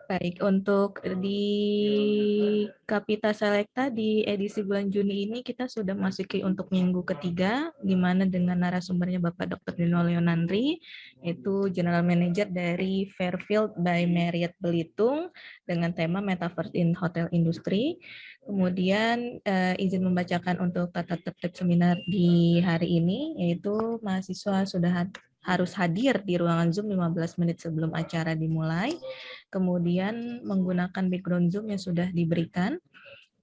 Baik, untuk di Kapita Selecta di edisi bulan Juni ini kita sudah masuki untuk minggu ketiga, di mana dengan narasumbernya Bapak Dr. Dino Leonandri, itu General Manager dari Fairfield by Marriott Belitung, dengan tema Metaverse in Hotel Industry. Kemudian izin membacakan untuk tata tertib seminar di hari ini, yaitu mahasiswa sudah harus hadir di ruangan Zoom 15 menit sebelum acara dimulai, kemudian menggunakan background Zoom yang sudah diberikan,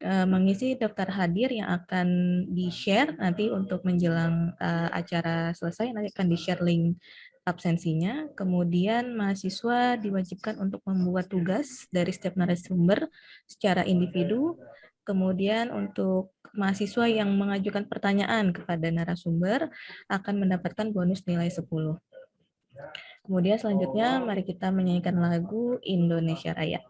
mengisi daftar hadir yang akan di-share nanti untuk menjelang acara selesai, nanti akan di-share link absensinya. Kemudian mahasiswa diwajibkan untuk membuat tugas dari setiap narasumber secara individu. Kemudian untuk mahasiswa yang mengajukan pertanyaan kepada narasumber akan mendapatkan bonus nilai 10. Kemudian selanjutnya mari kita menyanyikan lagu Indonesia Raya.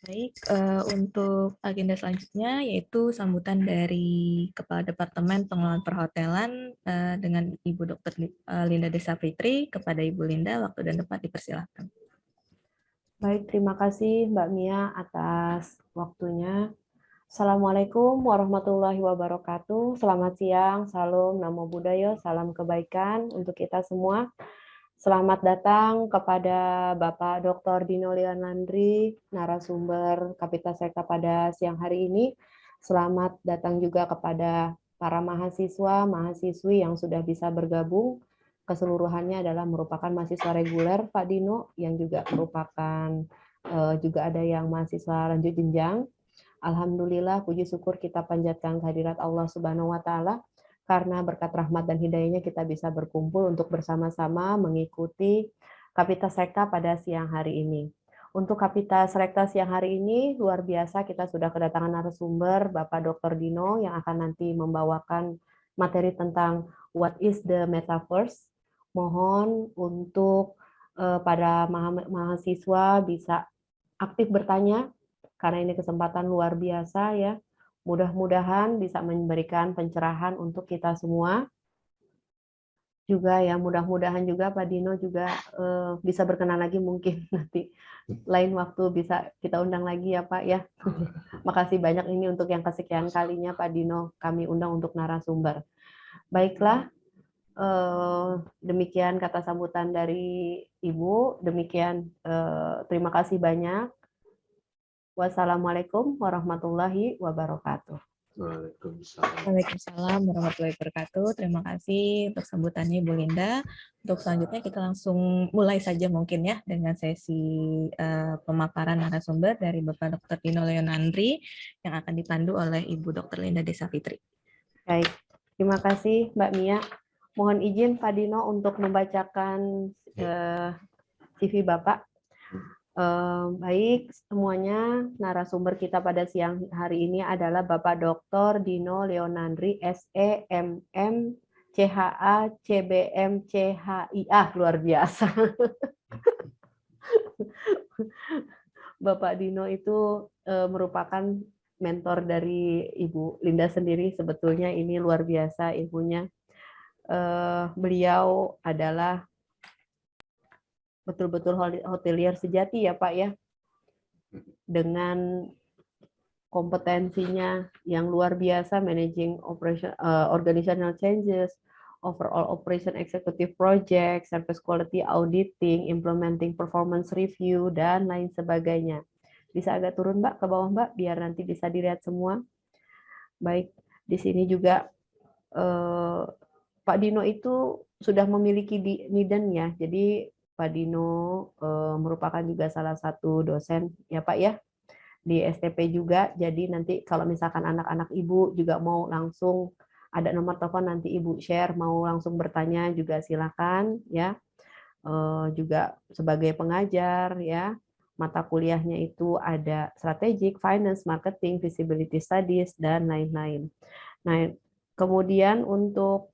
Baik, untuk agenda selanjutnya yaitu sambutan dari Kepala Departemen Pengelolaan Perhotelan dengan Ibu Dr. Linda Desa Fitri. Kepada Ibu Linda, waktu dan tempat dipersilakan. Baik, terima kasih Mbak Mia atas waktunya. Assalamualaikum warahmatullahi wabarakatuh. Selamat siang, salam, namo buddhaya, salam kebaikan untuk kita semua. Selamat datang kepada Bapak Dr. Dino Leonandri, narasumber Kapita Selecta pada siang hari ini. Selamat datang juga kepada para mahasiswa, mahasiswi yang sudah bisa bergabung. Keseluruhannya adalah merupakan mahasiswa reguler, Pak Dino, yang juga merupakan juga ada yang mahasiswa lanjut jenjang. Alhamdulillah, puji syukur kita panjatkan kehadirat Allah Subhanahu wa Ta'ala, karena berkat rahmat dan hidayahnya kita bisa berkumpul untuk bersama-sama mengikuti Kapita Selecta pada siang hari ini. Untuk Kapita Selecta siang hari ini, luar biasa kita sudah kedatangan narasumber Bapak Dr. Dino yang akan nanti membawakan materi tentang what is the metaverse. Mohon untuk para mahasiswa bisa aktif bertanya, karena ini kesempatan luar biasa ya. Mudah-mudahan bisa memberikan pencerahan untuk kita semua. Juga ya, mudah-mudahan juga Pak Dino juga bisa berkenan lagi mungkin nanti lain waktu bisa kita undang lagi ya Pak ya. Makasih banyak ini untuk yang kesekian kalinya Pak Dino kami undang untuk narasumber. Baiklah, demikian kata sambutan dari Ibu. Demikian terima kasih banyak. Wassalamualaikum warahmatullahi wabarakatuh. Waalaikumsalam warahmatullahi wabarakatuh. Terima kasih untuk sambutannya Ibu Linda. Untuk selanjutnya kita langsung mulai saja mungkin ya dengan sesi pemaparan narasumber dari Bapak Dr. Dino Leonandri yang akan dipandu oleh Ibu Dr. Linda Desa Fitri. Baik, terima kasih Mbak Mia. Mohon izin Pak Dino untuk membacakan CV Bapak. Baik semuanya, narasumber kita pada siang hari ini adalah Bapak Dr. Dino Leonandri, SE, MM, CHA, CBM, CHIA, luar biasa. Bapak Dino itu merupakan mentor dari Ibu Linda sendiri. Sebetulnya ini luar biasa ibunya. Beliau adalah betul-betul hotelier sejati ya Pak ya, dengan kompetensinya yang luar biasa, managing operation, organizational changes, overall operation executive project, service quality auditing, implementing performance review, dan lain sebagainya. Bisa agak turun Mbak ke bawah Mbak, biar nanti bisa dilihat semua. Baik, di sini juga Pak Dino itu sudah memiliki NIDEN ya, jadi Pak Dino merupakan juga salah satu dosen ya Pak ya, di STP juga. Jadi nanti kalau misalkan anak-anak Ibu juga mau langsung, ada nomor telepon nanti Ibu share, mau langsung bertanya juga silakan ya. Juga sebagai pengajar ya, mata kuliahnya itu ada strategic, finance, marketing, feasibility studies, dan lain-lain. Nah, kemudian untuk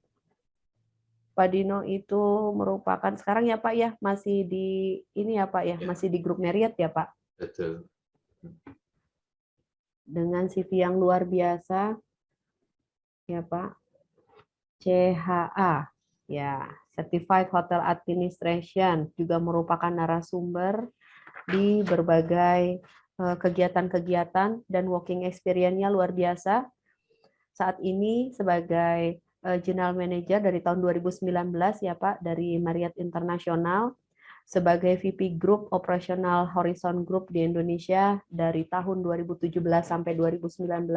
Pak Dino itu merupakan sekarang ya Pak ya, masih di ini ya Pak ya, masih di grup Marriott ya Pak. Betul. Dengan CV yang luar biasa ya Pak. CHA ya, Certified Hotel Administration, juga merupakan narasumber di berbagai kegiatan-kegiatan dan working experience-nya luar biasa. Saat ini sebagai General Manager dari tahun 2019 ya Pak, dari Marriott International, sebagai VP Group Operational Horizon Group di Indonesia dari tahun 2017 sampai 2019,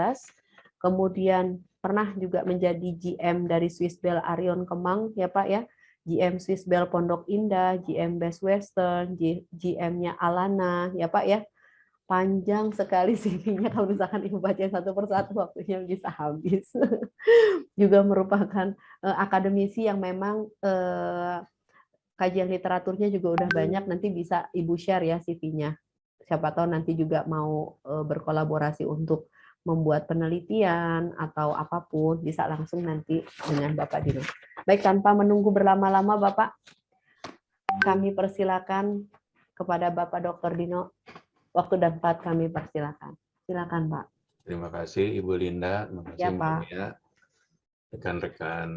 kemudian pernah juga menjadi GM dari Swiss Bell Arion Kemang ya Pak ya, GM Swiss Bell Pondok Indah, GM Best Western, GM-nya Alana ya Pak ya. Panjang sekali CV-nya, kalau misalkan Ibu baca satu persatu waktunya bisa habis. Juga merupakan akademisi yang memang kajian literaturnya juga udah banyak, nanti bisa Ibu share ya CV-nya. Siapa tahu nanti juga mau berkolaborasi untuk membuat penelitian atau apapun, bisa langsung nanti dengan Bapak Dino. Baik, tanpa menunggu berlama-lama Bapak, kami persilakan kepada Bapak Dr. Dino. Waktu dan tempat kami persilakan. Silakan, Pak. Terima kasih Ibu Linda, terima kasih Ya, Mbak Pak. Mia, rekan-rekan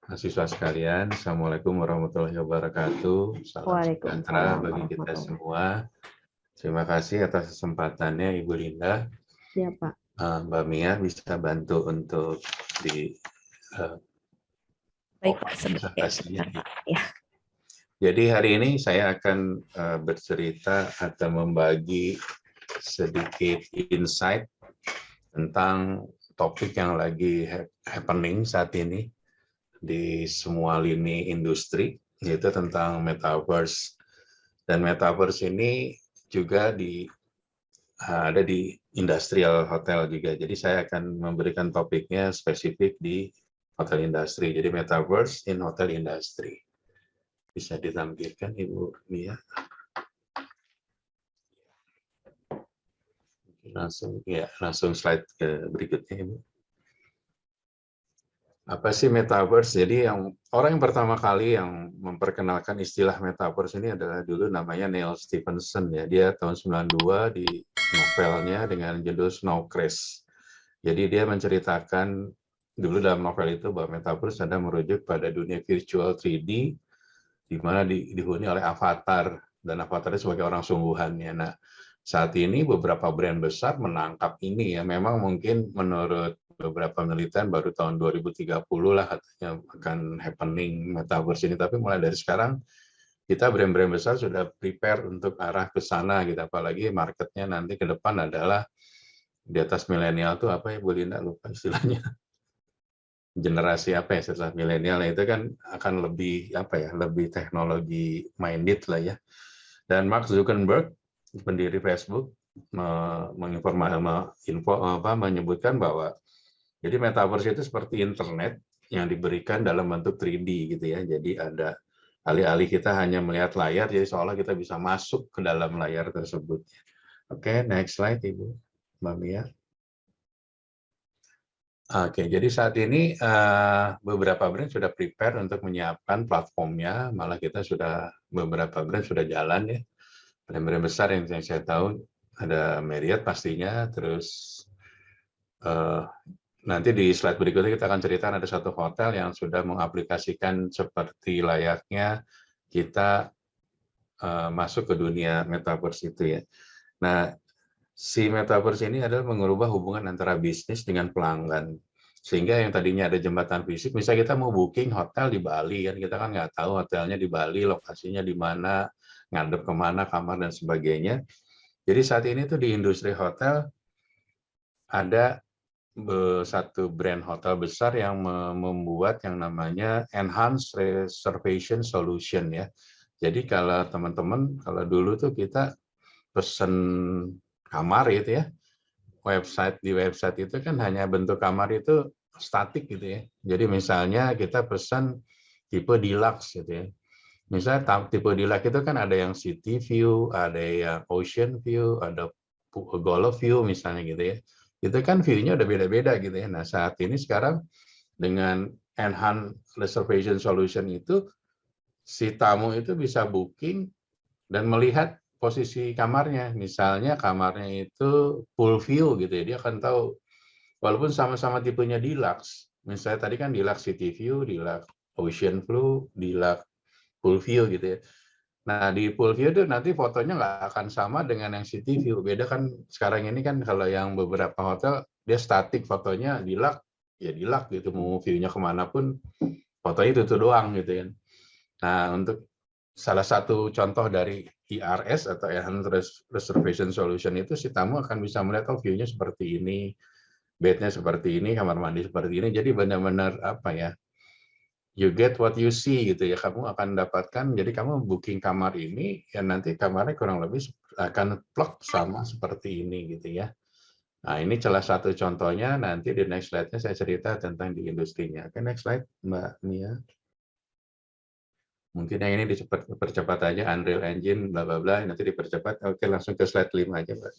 mahasiswa sekalian. Assalamualaikum warahmatullahi wabarakatuh. Salam sejahtera bagi kita semua. Terima kasih atas kesempatannya Ibu Linda. Ya, Pak. Mbak Mia bisa bantu untuk di Baik, Pak. Presentasinya. Ya. Jadi hari ini saya akan bercerita atau membagi sedikit insight tentang topik yang lagi happening saat ini di semua lini industri, yaitu tentang metaverse. Dan metaverse ini juga ada di industrial hotel juga. Jadi saya akan memberikan topiknya spesifik di hotel industri. Jadi metaverse in hotel industry. Bisa ditampilkan Ibu Mia. Langsung slide ke berikutnya Ibu. Apa sih metaverse? Jadi orang yang pertama kali yang memperkenalkan istilah metaverse ini adalah dulu namanya Neil Stephenson ya. Dia tahun 92 di novelnya dengan judul Snow Crash. Jadi dia menceritakan dulu dalam novel itu bahwa metaverse ada merujuk pada dunia virtual 3D di mana dihuni oleh avatar, dan avatarnya sebagai orang sungguhannya. Nah, saat ini beberapa brand besar menangkap ini ya. Memang mungkin menurut beberapa penelitian baru tahun 2030 lah katanya akan happening metaverse ini. Tapi mulai dari sekarang kita brand-brand besar sudah prepare untuk arah ke sana gitu. Apalagi marketnya nanti ke depan adalah di atas milenial tuh apa ya Bu Linda, lupa istilahnya. Generasi apa ya setelah milenial itu kan akan lebih apa ya, lebih teknologi minded lah ya. Dan Mark Zuckerberg, pendiri Facebook, menyebutkan bahwa jadi metaverse itu seperti internet yang diberikan dalam bentuk 3D gitu ya. Jadi ada alih-alih kita hanya melihat layar, jadi seolah kita bisa masuk ke dalam layar tersebut. Oke, next slide Ibu, Mbak Mia. Oke, jadi saat ini beberapa brand sudah prepare untuk menyiapkan platformnya, malah kita sudah beberapa brand sudah jalan ya. Brand-brand besar yang saya tahu ada Marriott pastinya, terus nanti di slide berikutnya kita akan ceritakan ada satu hotel yang sudah mengaplikasikan seperti layaknya kita masuk ke dunia metaverse itu ya. Nah, si metaverse ini adalah mengubah hubungan antara bisnis dengan pelanggan. Sehingga yang tadinya ada jembatan fisik, misalnya kita mau booking hotel di Bali, kan kita kan nggak tahu hotelnya di Bali, lokasinya di mana, ngadep kemana, kamar, dan sebagainya. Jadi saat ini tuh di industri hotel ada satu brand hotel besar yang membuat yang namanya Enhanced Reservation Solution ya. Jadi kalau teman-teman, kalau dulu tuh kita pesen kamar gitu ya, di website itu kan hanya bentuk kamar itu statik gitu ya. Jadi misalnya kita pesan tipe deluxe gitu ya. Misalnya tipe deluxe itu kan ada yang city view, ada yang ocean view, ada golf view misalnya gitu ya. Itu kan view-nya udah beda-beda gitu ya. Nah saat ini sekarang dengan enhanced reservation solution itu, si tamu itu bisa booking dan melihat posisi kamarnya. Misalnya kamarnya itu full view gitu ya, dia akan tahu walaupun sama-sama tipenya deluxe. Misalnya tadi kan deluxe city view, deluxe ocean view, deluxe full view gitu ya. Nah di full view itu nanti fotonya nggak akan sama dengan yang city view. Beda kan sekarang ini kan kalau yang beberapa hotel dia statik fotonya deluxe, ya deluxe gitu, mau view-nya kemanapun fotonya itu doang gitu kan. Nah untuk salah satu contoh dari ERS atau Enhanced Reservation Solution itu si tamu akan bisa melihat view-nya seperti ini, bednya seperti ini, kamar mandi seperti ini. Jadi benar-benar apa ya? You get what you see gitu ya. Kamu akan dapatkan. Jadi kamu booking kamar ini, ya nanti kamarnya kurang lebih akan plek sama seperti ini gitu ya. Nah ini salah satu contohnya. Nanti di next slide-nya saya cerita tentang di industrinya. Oke, next slide Mbak Mia. Mungkin yang ini dipercepat aja, Unreal Engine, bla bla bla, nanti dipercepat. Oke, langsung ke slide 5 aja, Mbak.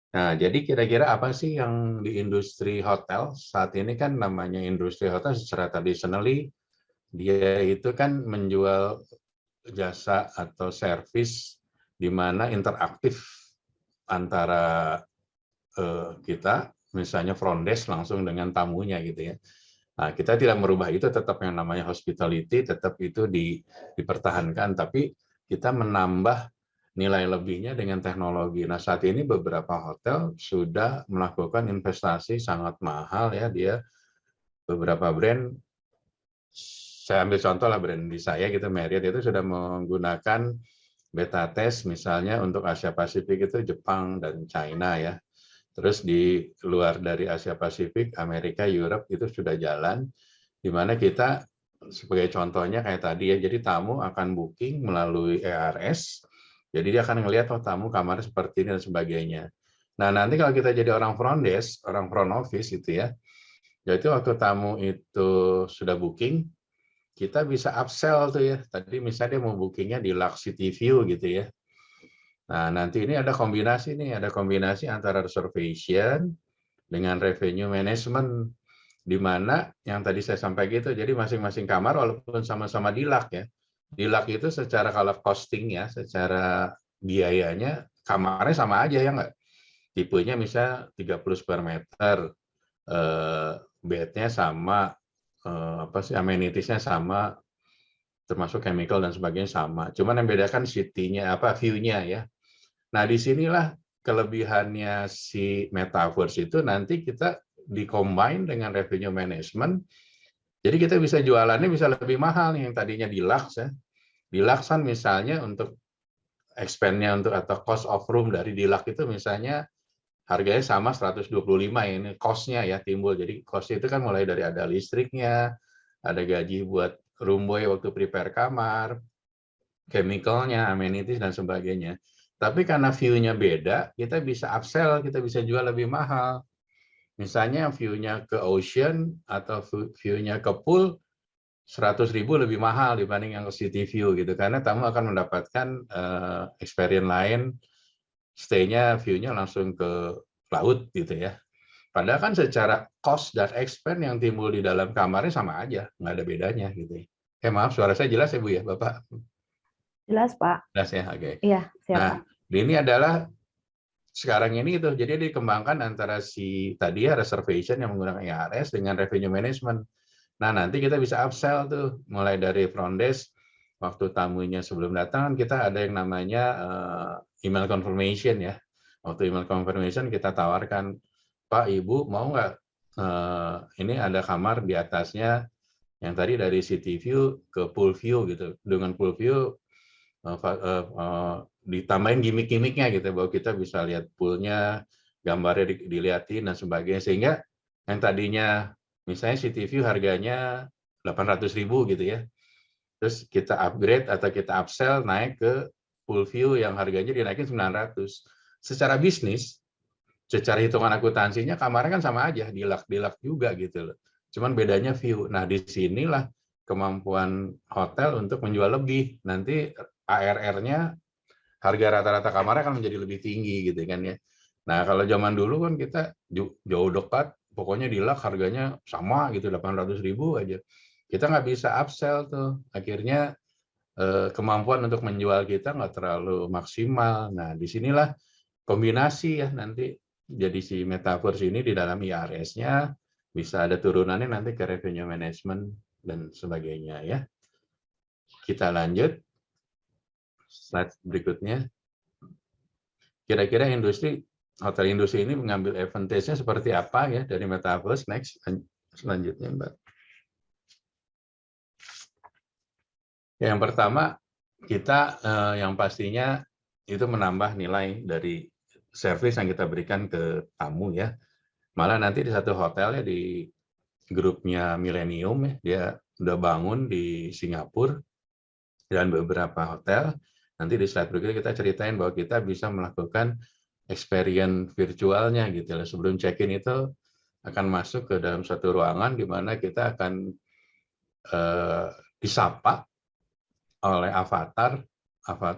Nah, jadi kira-kira apa sih yang di industri hotel saat ini kan namanya industri hotel secara traditionally dia itu kan menjual jasa atau servis di mana interaktif antara kita, misalnya front desk langsung dengan tamunya gitu ya. Nah, kita tidak merubah itu, tetap yang namanya hospitality, tetap itu dipertahankan, tapi kita menambah nilai lebihnya dengan teknologi. Nah, saat ini beberapa hotel sudah melakukan investasi sangat mahal ya, dia beberapa brand, saya ambil contoh lah brand di saya gitu, Marriott itu sudah menggunakan beta test misalnya untuk Asia Pasifik itu Jepang dan China ya. Terus di luar dari Asia Pasifik, Amerika, Europe itu sudah jalan, di mana kita sebagai contohnya kayak tadi ya, jadi tamu akan booking melalui ERS, jadi dia akan ngelihat tamu kamarnya seperti ini dan sebagainya. Nah nanti kalau kita jadi orang front desk, orang front office itu ya, jadi waktu tamu itu sudah booking, kita bisa upsell tuh ya, tadi misalnya dia mau bookingnya di Lux City View gitu ya. Nah nanti ini ada kombinasi antara reservation dengan revenue management, di mana yang tadi saya sampaikan itu, jadi masing-masing kamar walaupun sama-sama deluxe ya, deluxe itu secara kalau costing ya, secara biayanya kamarnya sama aja ya nggak, tipenya misalnya 30 square meter, bednya sama, apa sih amenitiesnya sama, termasuk chemical dan sebagainya sama. Cuman yang bedakan city-nya apa view-nya ya. Nah disinilah kelebihannya si metaverse itu, nanti kita di-combine dengan revenue management. Jadi kita bisa jualannya bisa lebih mahal nih, yang tadinya deluxe ya. Deluxe kan misalnya untuk expand-nya untuk atau cost of room dari deluxe itu misalnya harganya sama 125 ya, ini cost-nya ya timbul. Jadi cost itu kan mulai dari ada listriknya, ada gaji buat room boy waktu prepare kamar, chemical-nya, amenities dan sebagainya. Tapi karena view-nya beda, kita bisa upsell, kita bisa jual lebih mahal. Misalnya view-nya ke ocean atau view-nya ke pool 100.000 lebih mahal dibanding yang ke city view gitu, karena tamu akan mendapatkan experience lain, stay-nya view-nya langsung ke laut gitu ya. Padahal kan secara cost dan expense yang timbul di dalam kamarnya sama aja, nggak ada bedanya gitu ya. Maaf, suara saya jelas ya Bu ya, Bapak? Jelas, Pak. Jelas ya, oke. Iya, siap, Nah, Pak. ini adalah sekarang ini itu, jadi dikembangkan antara si tadi ya reservation yang menggunakan IRS dengan revenue management. Nah, nanti kita bisa upsell tuh, mulai dari front desk, waktu tamunya sebelum datang, kita ada yang namanya email confirmation ya. Waktu email confirmation kita tawarkan, Pak, Ibu, mau nggak ini ada kamar di atasnya, yang tadi dari city view ke pool view gitu. Dengan pool view, ditambahin gimmick-gimmicknya gitu, bahwa kita bisa lihat poolnya, gambarnya dilihatin, dan sebagainya. Sehingga yang tadinya misalnya city view harganya 800.000 gitu ya, terus kita upgrade atau kita upsell naik ke full view yang harganya dinaikin 900. Secara bisnis, secara hitungan akuntansinya kamarnya kan sama aja, dilak juga gitu loh. Cuman bedanya view. Nah, disinilah kemampuan hotel untuk menjual lebih. Nanti ARR-nya, harga rata-rata kamarnya akan menjadi lebih tinggi gitu kan ya. Nah, kalau zaman dulu kan kita jauh dekat, pokoknya dilak harganya sama gitu, 800.000 aja. Kita nggak bisa upsell tuh. Akhirnya kemampuan untuk menjual kita nggak terlalu maksimal. Nah, disinilah kombinasi ya nanti. Jadi si Metaverse ini di dalam IRS-nya bisa ada turunannya nanti ke revenue management dan sebagainya ya. Kita lanjut. Slide berikutnya. Kira-kira hotel industri ini mengambil advantage-nya seperti apa ya dari Metaverse? Next, selanjutnya Mbak. Yang pertama, kita yang pastinya itu menambah nilai dari service yang kita berikan ke tamu ya. Malah nanti di satu hotel ya, di grupnya Millennium ya, dia udah bangun di Singapura dan beberapa hotel. Nanti di slide berikutnya kita ceritain bahwa kita bisa melakukan experience virtualnya gitu ya. Sebelum check-in itu akan masuk ke dalam satu ruangan di mana kita akan disapa oleh avatar.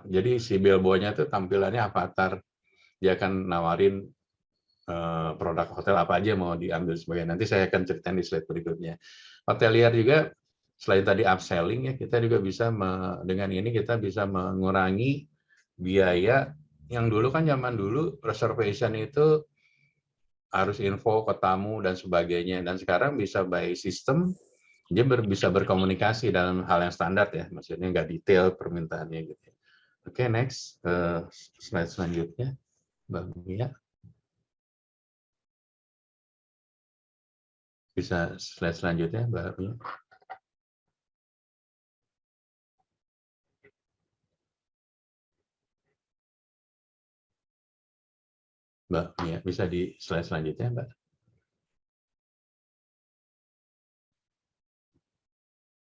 Jadi si bellboy-nya itu tampilannya avatar. Dia akan nawarin produk hotel apa aja mau diambil sebagai. Nanti saya akan ceritain di slide berikutnya. Hotelier juga selain tadi upselling ya, kita juga bisa dengan ini kita bisa mengurangi biaya yang dulu kan zaman dulu reservation itu harus info ke tamu dan sebagainya, dan sekarang bisa by system, dia bisa berkomunikasi dalam hal yang standar ya, maksudnya nggak detail permintaannya gitu. Oke, next slide selanjutnya, Mbak Mia. Bisa slide selanjutnya, Mbak Mia. Mbak Mia, bisa di slide selanjutnya, Mbak.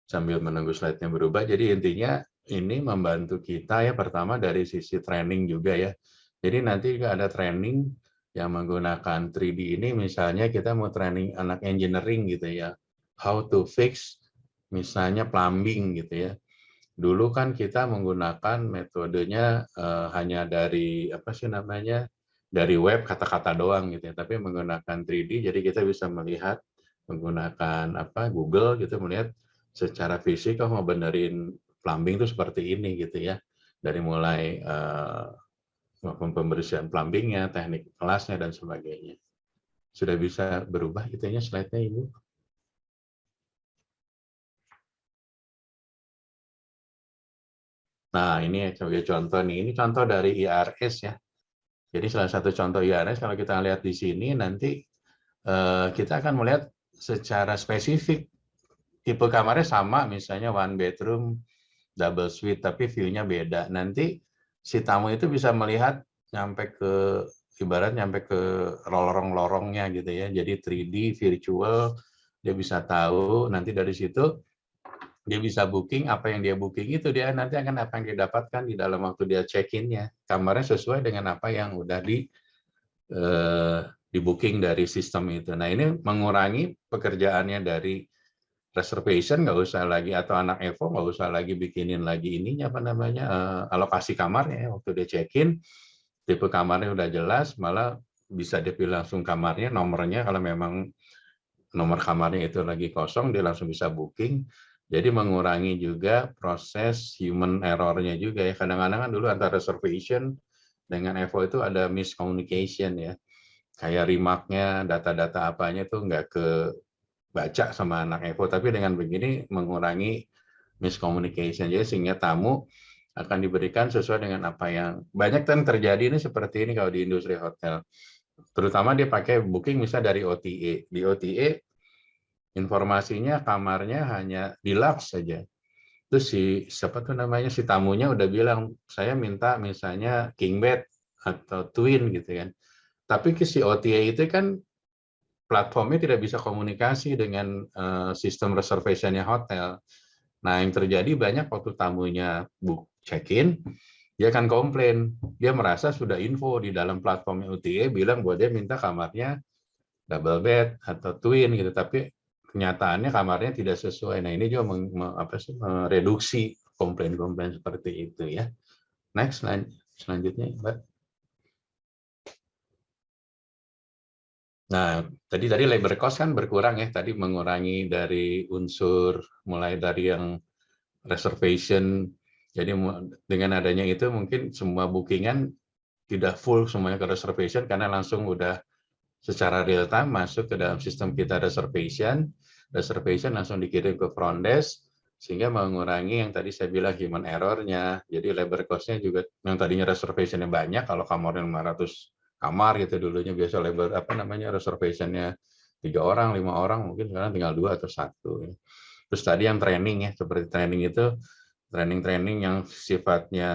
Sambil menunggu slide-nya berubah, jadi intinya ini membantu kita ya, pertama dari sisi training juga ya. Jadi nanti ada training yang menggunakan 3D ini, misalnya kita mau training anak engineering gitu ya, how to fix misalnya plumbing gitu ya. Dulu kan kita menggunakan metodenya hanya dari apa sih namanya, dari web kata-kata doang gitu ya, tapi menggunakan 3D jadi kita bisa melihat menggunakan apa Google gitu, melihat secara fisik oh mau benerin plumbing itu seperti ini gitu ya, dari mulai pembersihan plumbingnya, teknik kelasnya dan sebagainya. Sudah bisa berubah itunya slide-nya Ibu? Nah, ini sebagai contoh nih, ini contoh dari IRS ya. Jadi salah satu contoh IRS kalau kita lihat di sini nanti kita akan melihat secara spesifik tipe kamarnya sama, misalnya one bedroom, double suite, tapi view-nya beda. Nanti si tamu itu bisa melihat nyampe ke ibarat nyampe ke lorong-lorongnya gitu ya. Jadi 3D virtual, dia bisa tahu nanti dari situ dia bisa booking apa yang dia booking itu dia nanti akan apa yang dia dapatkan di dalam waktu dia check-in-nya. Kamarnya sesuai dengan apa yang udah di-booking dari sistem itu. Nah, ini mengurangi pekerjaannya dari reservation, nggak usah lagi, atau anak Evo nggak usah lagi bikinin lagi ininya, apa namanya, alokasi kamarnya ya. Waktu dia check-in, tipe kamarnya udah jelas, malah bisa dia pilih langsung kamarnya, nomornya, kalau memang nomor kamarnya itu lagi kosong, dia langsung bisa booking. Jadi mengurangi juga proses human error-nya juga ya. Kadang-kadang kan dulu antara reservation dengan Evo itu ada miscommunication ya. Kayak remark-nya, data-data apanya tuh nggak kebaca sama anak Evo. Tapi dengan begini mengurangi miscommunication. Jadi sehingga tamu akan diberikan sesuai dengan apa yang banyak kan terjadi ini, seperti ini kalau di industri hotel. Terutama dia pakai booking misalnya dari OTA. Di OTA informasinya kamarnya hanya deluxe saja. Terus siapa tuh namanya, si tamunya udah bilang saya minta misalnya king bed atau twin gitu kan. Tapi si OTA itu kan platformnya tidak bisa komunikasi dengan sistem reservationnya hotel. Nah, yang terjadi banyak waktu tamunya check-in, dia akan komplain. Dia merasa sudah info di dalam platformnya OTA bilang bahwa dia minta kamarnya double bed atau twin gitu, tapi kenyataannya kamarnya tidak sesuai. Nah, ini juga mereduksi komplain-komplain seperti itu ya. Next, selanjutnya, Mbak. Nah, tadi labor cost kan berkurang ya, tadi mengurangi dari unsur mulai dari yang reservation. Jadi dengan adanya itu mungkin semua bookingan tidak full semuanya ke reservation karena langsung udah secara real time masuk ke dalam sistem kita reservation langsung dikirim ke front desk, sehingga mengurangi yang tadi saya bilang human error-nya. Jadi labor cost-nya juga yang tadinya reservation-nya banyak, kalau kamarnya 500 kamar gitu dulunya biasa labor reservation-nya 3 orang, 5 orang, mungkin sekarang tinggal 2 atau 1. Terus tadi yang training ya, seperti training itu, training yang sifatnya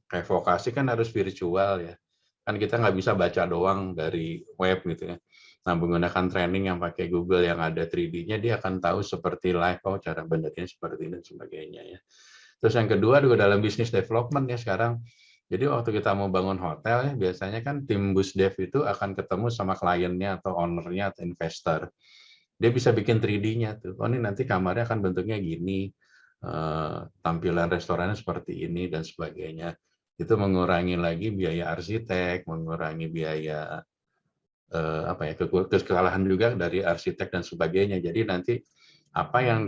kayak vokasi kan harus virtual ya. Kan kita nggak bisa baca doang dari web gitu ya. Nah, menggunakan training yang pakai Google yang ada 3D-nya, dia akan tahu seperti live, oh cara benernya seperti ini dan sebagainya ya. Terus yang kedua juga dalam bisnis development ya sekarang. Jadi waktu kita mau bangun hotel ya, biasanya kan tim BusDev itu akan ketemu sama kliennya atau ownernya atau investor. Dia bisa bikin 3D-nya tuh. Oh, ini nanti kamarnya akan bentuknya gini, tampilan restorannya seperti ini dan sebagainya. Itu mengurangi lagi biaya arsitek, mengurangi biaya kekalahan juga dari arsitek dan sebagainya. Jadi nanti apa yang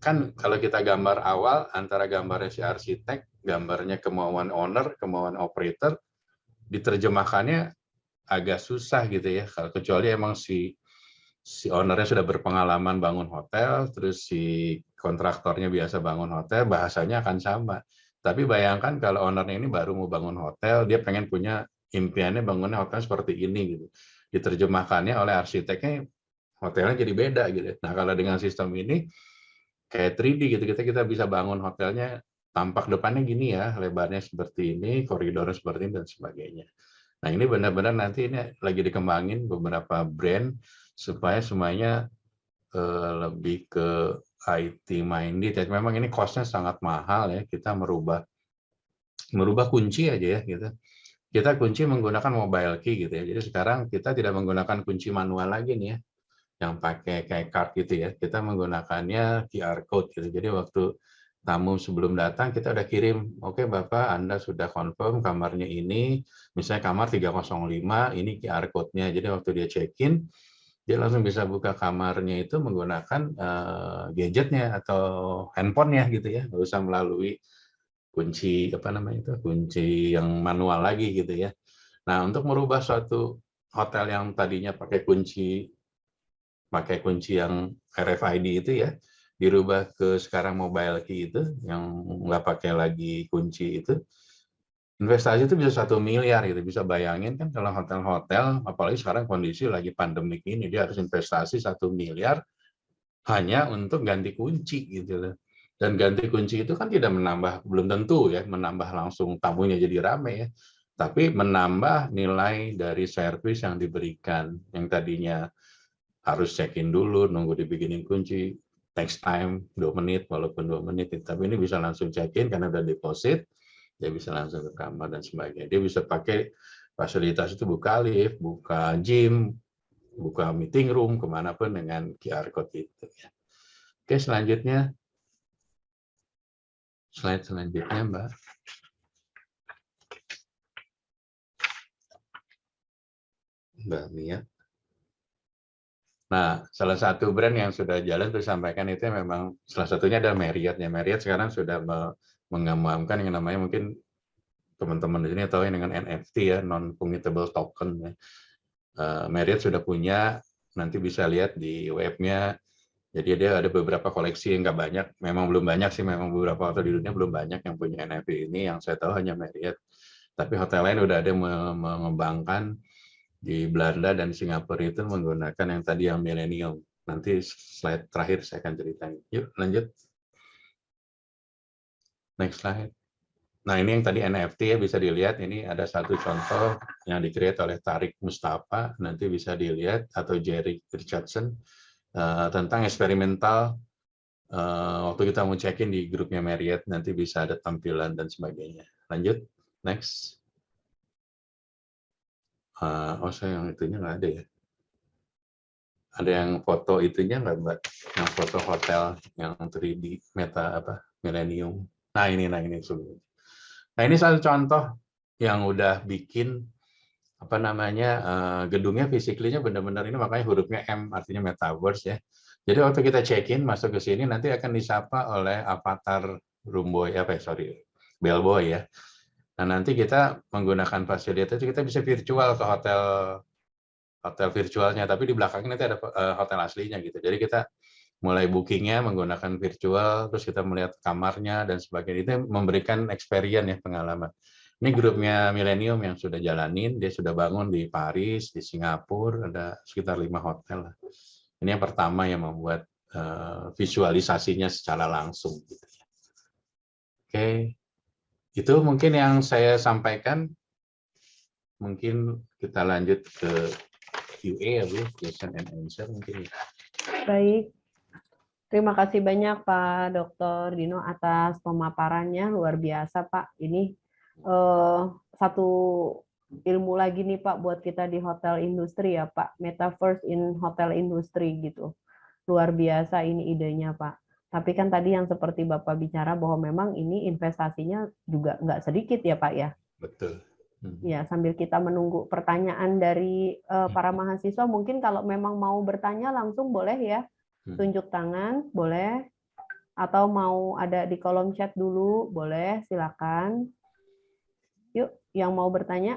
kan kalau kita gambar awal antara gambarnya si arsitek, gambarnya kemauan owner, kemauan operator, diterjemahkannya agak susah gitu ya. Kalau kecuali emang si ownernya sudah berpengalaman bangun hotel, terus si kontraktornya biasa bangun hotel, bahasanya akan sama. Tapi bayangkan kalau ownernya ini baru mau bangun hotel, dia pengen punya impiannya bangunnya hotel seperti ini gitu. Diterjemahkannya oleh arsiteknya, hotelnya jadi beda gitu. Nah, kalau dengan sistem ini kayak 3D gitu, kita bisa bangun hotelnya tampak depannya gini ya, lebarnya seperti ini, koridornya seperti ini dan sebagainya. Nah, ini benar-benar nanti ini lagi dikembangin beberapa brand supaya semuanya lebih ke IT minded ya. Memang ini cost-nya sangat mahal ya, kita merubah kunci aja ya gitu. Kita kunci menggunakan mobile key gitu ya. Jadi sekarang kita tidak menggunakan kunci manual lagi nih ya, yang pakai kayak card gitu ya. Kita menggunakannya QR code gitu. Jadi waktu tamu sebelum datang kita udah kirim, oke Bapak, Anda sudah confirm kamarnya ini, misalnya kamar 305, ini QR code-nya. Jadi waktu dia check-in, dia langsung bisa buka kamarnya itu menggunakan gadgetnya atau handphonenya gitu ya, nggak usah melalui kunci kunci yang manual lagi gitu ya. Nah, untuk merubah suatu hotel yang tadinya pakai kunci yang RFID itu ya, dirubah ke sekarang mobile key itu yang nggak pakai lagi kunci itu, investasi itu bisa 1 miliar gitu. Bisa bayangin kan kalau hotel-hotel, apalagi sekarang kondisi lagi pandemik ini, dia harus investasi 1 miliar hanya untuk ganti kunci gitu loh. Dan ganti kunci itu kan tidak menambah, belum tentu ya, menambah langsung tamunya jadi rame ya. Tapi menambah nilai dari servis yang diberikan. Yang tadinya harus check-in dulu, nunggu dibikinin kunci, takes time 2 menit, walaupun 2 menit. Tapi ini bisa langsung check-in karena udah deposit, dia bisa langsung ke kamar dan sebagainya. Dia bisa pakai fasilitas itu, buka lift, buka gym, buka meeting room, kemanapun dengan QR code itu. Ya. Oke, selanjutnya. Slide selanjutnya, Mbak. Mbak Mia. Nah, salah satu brand yang sudah jalan tuh sampaikan itu memang salah satunya adalah Marriott. Ya, Marriott sekarang sudah mengembangkan yang namanya mungkin teman-teman di sini tahu yang dengan NFT ya, non-fungible token. Ya. Marriott sudah punya, nanti bisa lihat di webnya. Jadi dia ada beberapa koleksi yang nggak banyak, memang belum banyak sih, memang beberapa hotel di dunia belum banyak yang punya NFT ini. Yang saya tahu hanya Marriott. Tapi hotel lain udah ada mengembangkan di Belanda dan Singapura itu menggunakan yang tadi yang milenium. Nanti slide terakhir saya akan ceritain. Yuk lanjut. Next slide. Nah ini yang tadi NFT ya, bisa dilihat ini ada satu contoh yang di-create oleh Tariq Mustafa, nanti bisa dilihat, atau Jerry Richardson, tentang eksperimental waktu kita mau check-in di grupnya Marriott, nanti bisa ada tampilan dan sebagainya. Lanjut, next. Oh saya yang itunya nggak ada ya. Ada yang foto itunya nggak Mbak? Yang foto hotel yang 3D meta apa millennium. Nah ini sebelumnya. Nah ini satu contoh yang udah bikin apa namanya gedungnya physically-nya benar-benar ini, makanya hurufnya M artinya metaverse ya. Jadi waktu kita check-in masuk ke sini nanti akan disapa oleh avatar roomboy bellboy ya. Nah nanti kita menggunakan fasilitas kita bisa virtual ke hotel virtualnya, tapi di belakangnya nanti ada hotel aslinya gitu. Jadi kita mulai bookingnya menggunakan virtual, terus kita melihat kamarnya dan sebagainya. Itu memberikan experience ya, pengalaman. Ini grupnya Millennium yang sudah jalanin, dia sudah bangun di Paris, di Singapura, ada sekitar 5 hotel. Ini yang pertama yang membuat visualisasinya secara langsung. Gitu. Oke, itu mungkin yang saya sampaikan. Mungkin kita lanjut ke QA ya Bu, question and answer mungkin. Baik. Terima kasih banyak Pak Dr. Dino atas pemaparannya, luar biasa Pak. Ini satu ilmu lagi nih Pak buat kita di hotel industri ya Pak, metaverse in hotel industry gitu. Luar biasa ini idenya Pak. Tapi kan tadi yang seperti Bapak bicara bahwa memang ini investasinya juga nggak sedikit ya Pak ya. Betul. Ya, sambil kita menunggu pertanyaan dari para mahasiswa, mungkin kalau memang mau bertanya langsung boleh ya. Tunjuk tangan, boleh. Atau mau ada di kolom chat dulu, boleh, silakan. Yuk, yang mau bertanya.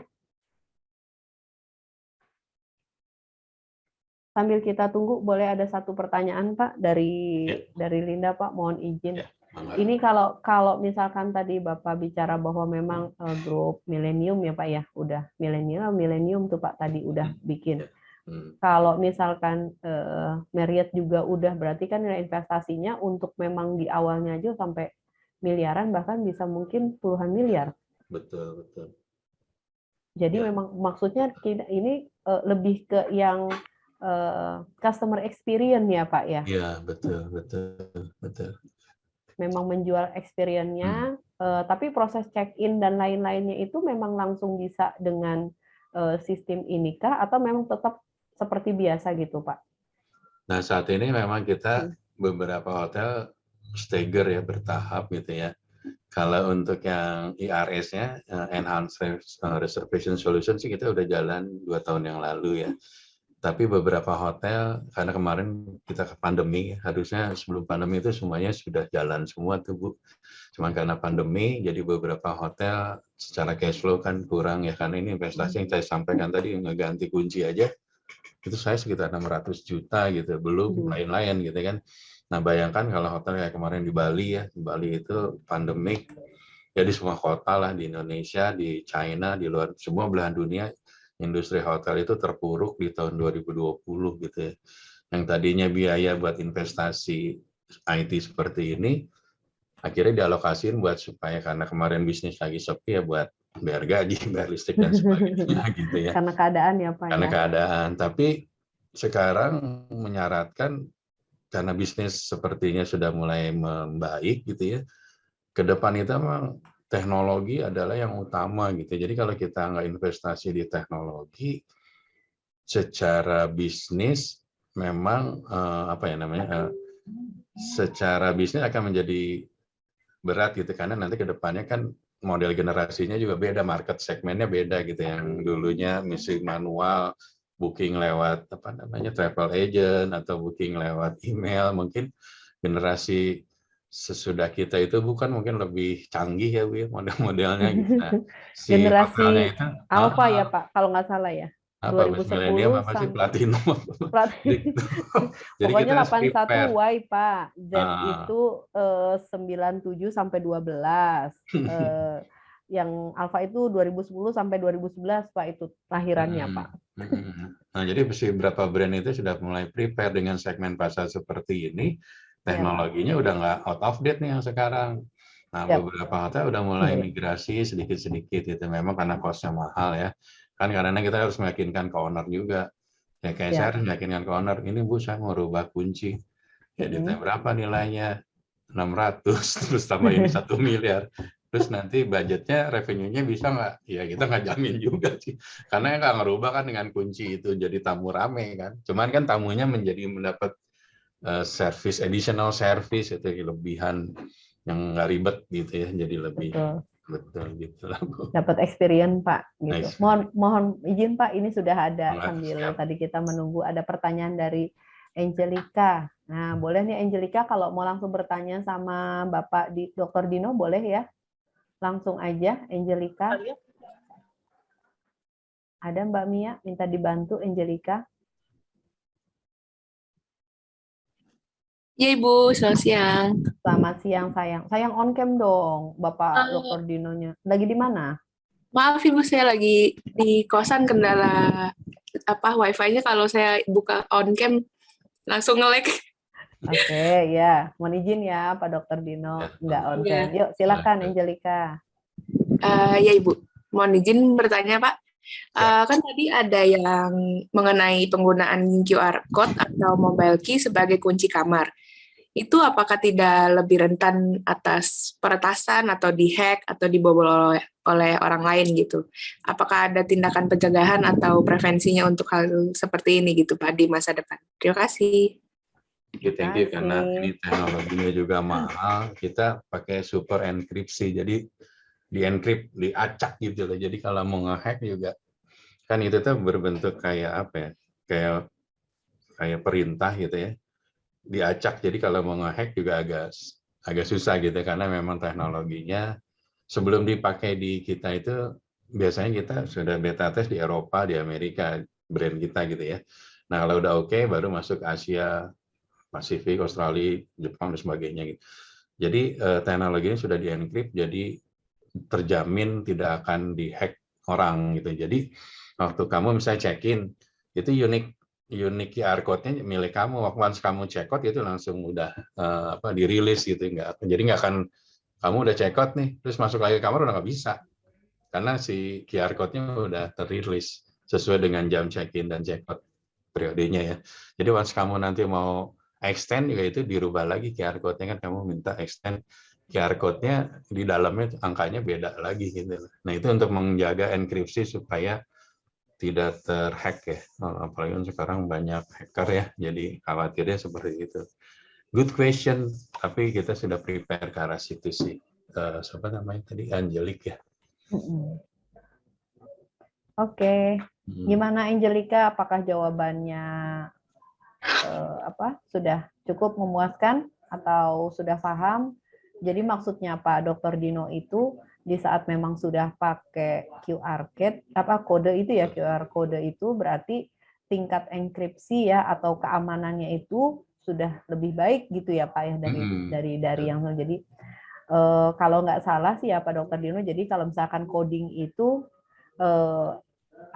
Sambil kita tunggu, boleh ada satu pertanyaan, Pak, dari Linda, Pak, mohon izin. Ini kalau misalkan tadi Bapak bicara bahwa memang grup milenium ya, Pak, ya, udah milenium tuh, Pak, tadi udah bikin. Kalau misalkan Marriott juga udah, berarti kan nilai investasinya untuk memang di awalnya aja sampai miliaran, bahkan bisa mungkin puluhan miliar. Betul. Jadi memang maksudnya ini lebih ke yang customer experience ya Pak ya? Iya, betul. Memang menjual experience-nya, tapi proses check-in dan lain-lainnya itu memang langsung bisa dengan sistem ini kah, atau memang tetap seperti biasa gitu Pak? Nah saat ini memang kita beberapa hotel stagger ya, bertahap gitu ya. Kalau untuk yang IRS-nya, Enhanced Reservation Solution sih kita udah jalan 2 tahun yang lalu ya. Tapi beberapa hotel, karena kemarin kita ke pandemi, harusnya sebelum pandemi itu semuanya sudah jalan semua tuh Bu. Cuman karena pandemi, jadi beberapa hotel secara cash flow kan kurang ya, karena ini investasi yang saya sampaikan tadi, ngeganti kunci aja, itu saya sekitar 600 juta gitu, belum lain-lain gitu kan. Nah bayangkan kalau hotel kayak kemarin di Bali ya, di Bali itu pandemik, ya di semua kota lah, di Indonesia, di China, di luar, semua belahan dunia, industri hotel itu terpuruk di tahun 2020 gitu ya. Yang tadinya biaya buat investasi IT seperti ini, akhirnya dialokasiin buat supaya, karena kemarin bisnis lagi sepi ya, buat bayar gaji, bayar listrik dan sebagainya gitu ya. Karena keadaan ya Pak Karena ya? keadaan, tapi sekarang menyaratkan karena bisnis sepertinya sudah mulai membaik gitu ya, ke depan itu memang teknologi adalah yang utama gitu. Jadi kalau kita nggak investasi di teknologi, secara bisnis memang secara bisnis akan menjadi berat gitu, karena nanti ke depannya kan model generasinya juga beda, market segmennya beda gitu. Yang dulunya misi manual, booking lewat travel agent atau booking lewat email, mungkin generasi sesudah kita itu mungkin lebih canggih ya Bu ya, model-modelnya gitu. Nah, si hotelnya Generasi itu Alpha ya Pak, kalau nggak salah ya. apa milenium 2010 apa sih sampai platinum jadi, jadi kita pokoknya harus prepare. 81 Y Pak. Z Ah, itu 97 sampai 12. Yang Alpha itu 2010 sampai 2011 Pak, itu lahirannya Pak. Nah, jadi beberapa brand itu sudah mulai prepare dengan segmen pasar seperti ini. Ya Pak. Teknologinya udah nggak out of date nih yang sekarang. Nah, Ya. beberapa hotel udah mulai migrasi sedikit-sedikit itu, memang karena cost-nya mahal ya. Kan karena kita harus meyakinkan ke owner juga. Ya kayak saya Ya. harus meyakinkan ke owner, ini Bu saya mau rubah kunci. Ya ditanya berapa nilainya? 600, terus tambah ini 1 miliar. Terus nanti budgetnya, revenue-nya bisa nggak? Ya kita nggak jamin juga sih. Karena yang nggak ngerubah kan dengan kunci itu jadi tamu rame kan. Cuman kan tamunya mendapat additional service, itu kelebihan yang nggak ribet gitu ya. Jadi lebih betul gitu lah Bu. Dapat experience Pak gitu. Nice. Mohon izin Pak, ini sudah ada sambil Siap. tadi kita menunggu ada pertanyaan dari Angelica. Nah, boleh nih Angelica kalau mau langsung bertanya sama Bapak Dr. Dino, boleh ya? Langsung aja Angelica. Ada Mbak Mia minta dibantu Angelica. Ya Ibu, selamat siang. Selamat siang sayang. Sayang on cam dong Bapak Dr. Dinonya. Lagi di mana? Maaf Ibu, saya lagi di kosan, kendala wifi-nya kalau saya buka on cam langsung nge-lag. Oke, ya. Mohon izin ya Pak Dr. Dino, nggak on cam. Yuk, silakan Angelica. Ya Ibu, mohon izin bertanya Pak. Kan tadi ada yang mengenai penggunaan QR code atau mobile key sebagai kunci kamar. Itu apakah tidak lebih rentan atas peretasan atau dihack atau dibobol oleh orang lain gitu? Apakah ada tindakan pencegahan atau prevensinya untuk hal seperti ini gitu Pak di masa depan? Terima kasih. Thank you, karena ini teknologinya juga mahal, kita pakai super enkripsi, jadi di-encrypt, diacak gitu loh. Jadi kalau mau nge-hack juga, kan itu tuh berbentuk kayak apa ya, kayak perintah gitu ya, diacak. Jadi kalau mau nge-hack juga agak susah gitu, karena memang teknologinya sebelum dipakai di kita itu, biasanya kita sudah beta test di Eropa, di Amerika, brand kita gitu ya. Nah kalau udah oke, baru masuk Asia, Pasifik, Australia, Jepang, dan sebagainya gitu. Jadi teknologinya sudah di-encrypt, jadi terjamin tidak akan dihack orang gitu. Jadi waktu kamu misalnya check-in, itu unique QR code-nya milik kamu. Once kamu check out itu langsung udah dirilis gitu. Jadi nggak akan kamu udah check out nih, terus masuk lagi ke kamar udah nggak bisa. Karena si QR code-nya udah terrilis sesuai dengan jam check-in dan check out periodenya ya. Jadi once kamu nanti mau extend juga itu dirubah lagi QR code-nya, kan kamu minta extend QR code-nya di dalamnya angkanya beda lagi gitu. Nah itu untuk menjaga enkripsi supaya tidak terhack ya. Apalagi sekarang banyak hacker ya, jadi khawatirnya seperti itu. Good question, tapi kita sudah prepare ke arah situ sih. Siapa namanya tadi, Angelic ya. Oke. Gimana Angelica? Apakah jawabannya sudah cukup memuaskan atau sudah paham? Jadi maksudnya Pak Dr. Dino itu di saat memang sudah pakai QR kode itu ya, QR kode itu berarti tingkat enkripsi ya atau keamanannya itu sudah lebih baik gitu ya Pak ya dari yang jadi kalau nggak salah sih ya Pak Dr. Dino, jadi kalau misalkan coding itu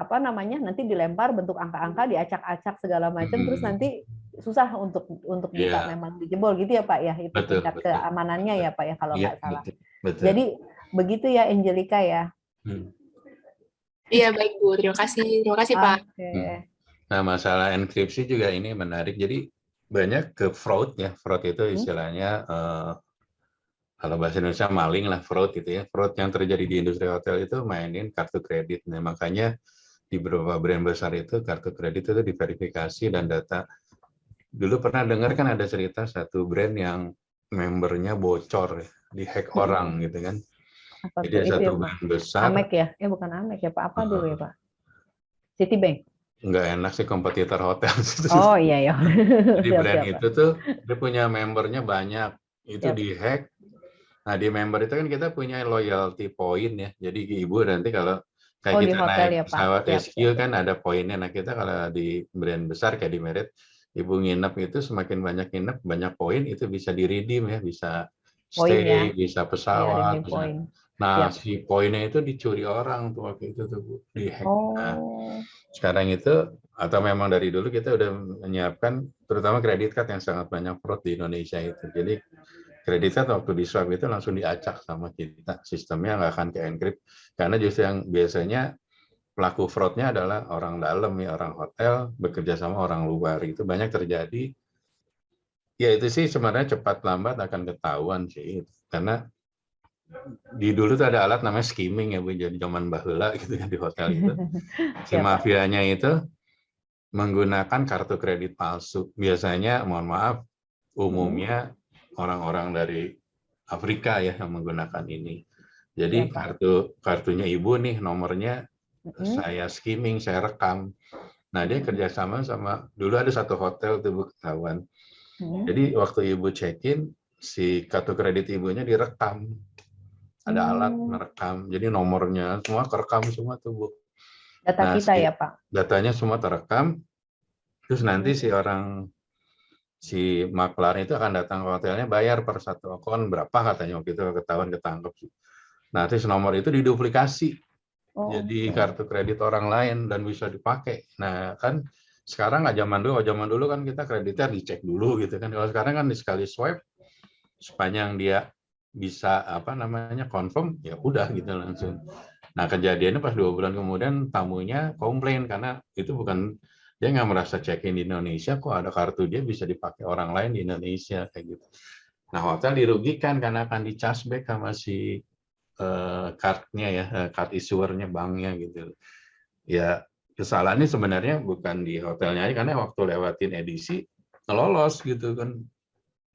nanti dilempar bentuk angka-angka, diacak-acak segala macam, terus nanti susah untuk bisa memang dijebol gitu ya Pak ya, itu tingkat keamanannya ya Pak ya kalau nggak salah. Betul. Jadi begitu ya Angelica ya. Iya baik Bu, terima kasih Pak. Nah masalah enkripsi juga ini menarik, jadi banyak ke fraud ya, fraud itu istilahnya kalau bahasa Indonesia maling lah, fraud gitu ya. Fraud yang terjadi di industri hotel itu mainin kartu kredit. Nah, makanya di beberapa brand besar itu kartu kredit itu diverifikasi dan data. Dulu pernah dengar kan ada cerita satu brand yang membernya bocor, dihack orang gitu kan. Apa Jadi tuh? ada Itu satu ya, Pak. brand besar, Amek ya? Bukan Amek ya, Pak. Apa dulu ya, Pak? Citibank. nggak enak sih kompetitor hotel. Oh iya ya. Jadi brand Siap-siap, Pak. itu tuh dia punya membernya banyak, itu Siap. dihack. Nah di member itu kan kita punya loyalty point ya. Jadi ibu nanti kalau kayak Oh, di kita hotel naik ya, Pak. pesawat Siap, SQ siap. kan ada poinnya. Nah kita kalau di brand besar kayak di Merit, ibu nginep itu semakin banyak nginep, banyak poin itu bisa di-redeem ya, bisa Poin ya. stay, bisa Iya, pesawat. redeem point. Nah Siap. si poinnya itu dicuri orang tuh waktu itu tuh Bu, dihack. Nah Oh. sekarang itu atau memang dari dulu kita udah menyiapkan terutama kredit card yang sangat banyak fraud di Indonesia itu. Jadi kredit card waktu di swap itu langsung diacak sama kita. Sistemnya nggak akan ke-encrypt. Karena justru yang biasanya pelaku fraudnya adalah orang dalam ya, orang hotel bekerja sama orang luar. Itu banyak terjadi. Ya itu sih sebenarnya cepat lambat akan ketahuan sih. Karena di dulu tuh ada alat namanya skimming ya Bu, jadi zaman bahula gitu ya di hotel itu. Si Siap, Pak. mafianya itu menggunakan kartu kredit palsu. Biasanya, mohon maaf, umumnya orang-orang dari Afrika ya yang menggunakan ini. Jadi Siap, Pak. kartunya ibu nih nomornya saya skimming, saya rekam. Nah dia kerjasama sama dulu ada satu hotel tuh kawan. Jadi waktu ibu check-in si kartu kredit ibunya direkam. Ada alat merekam. Jadi nomornya semua kerekam semua tuh Bu. Data Nah kita ya, Pak. datanya semua terekam. Terus nanti si maklar itu akan datang ke hotelnya bayar per satu akun berapa katanya waktu itu ketahuan ketangkep. Nah terus nomor itu diduplikasi jadi kartu kredit orang lain dan bisa dipakai. Nah kan sekarang nggak zaman dulu kan kita kreditnya dicek dulu gitu kan. Kalau sekarang kan sekali swipe sepanjang dia bisa confirm ya udah gitu langsung. Nah kejadiannya pas 2 bulan kemudian tamunya komplain karena itu bukan dia nggak merasa check-in di Indonesia kok ada kartu dia bisa dipakai orang lain di Indonesia kayak gitu. Nah hotel dirugikan karena akan di-chargeback sama si card-nya ya, card issuer-nya banknya gitu. Ya kesalahannya sebenarnya bukan di hotelnya aja karena waktu lewatin edisi lolos gitu kan.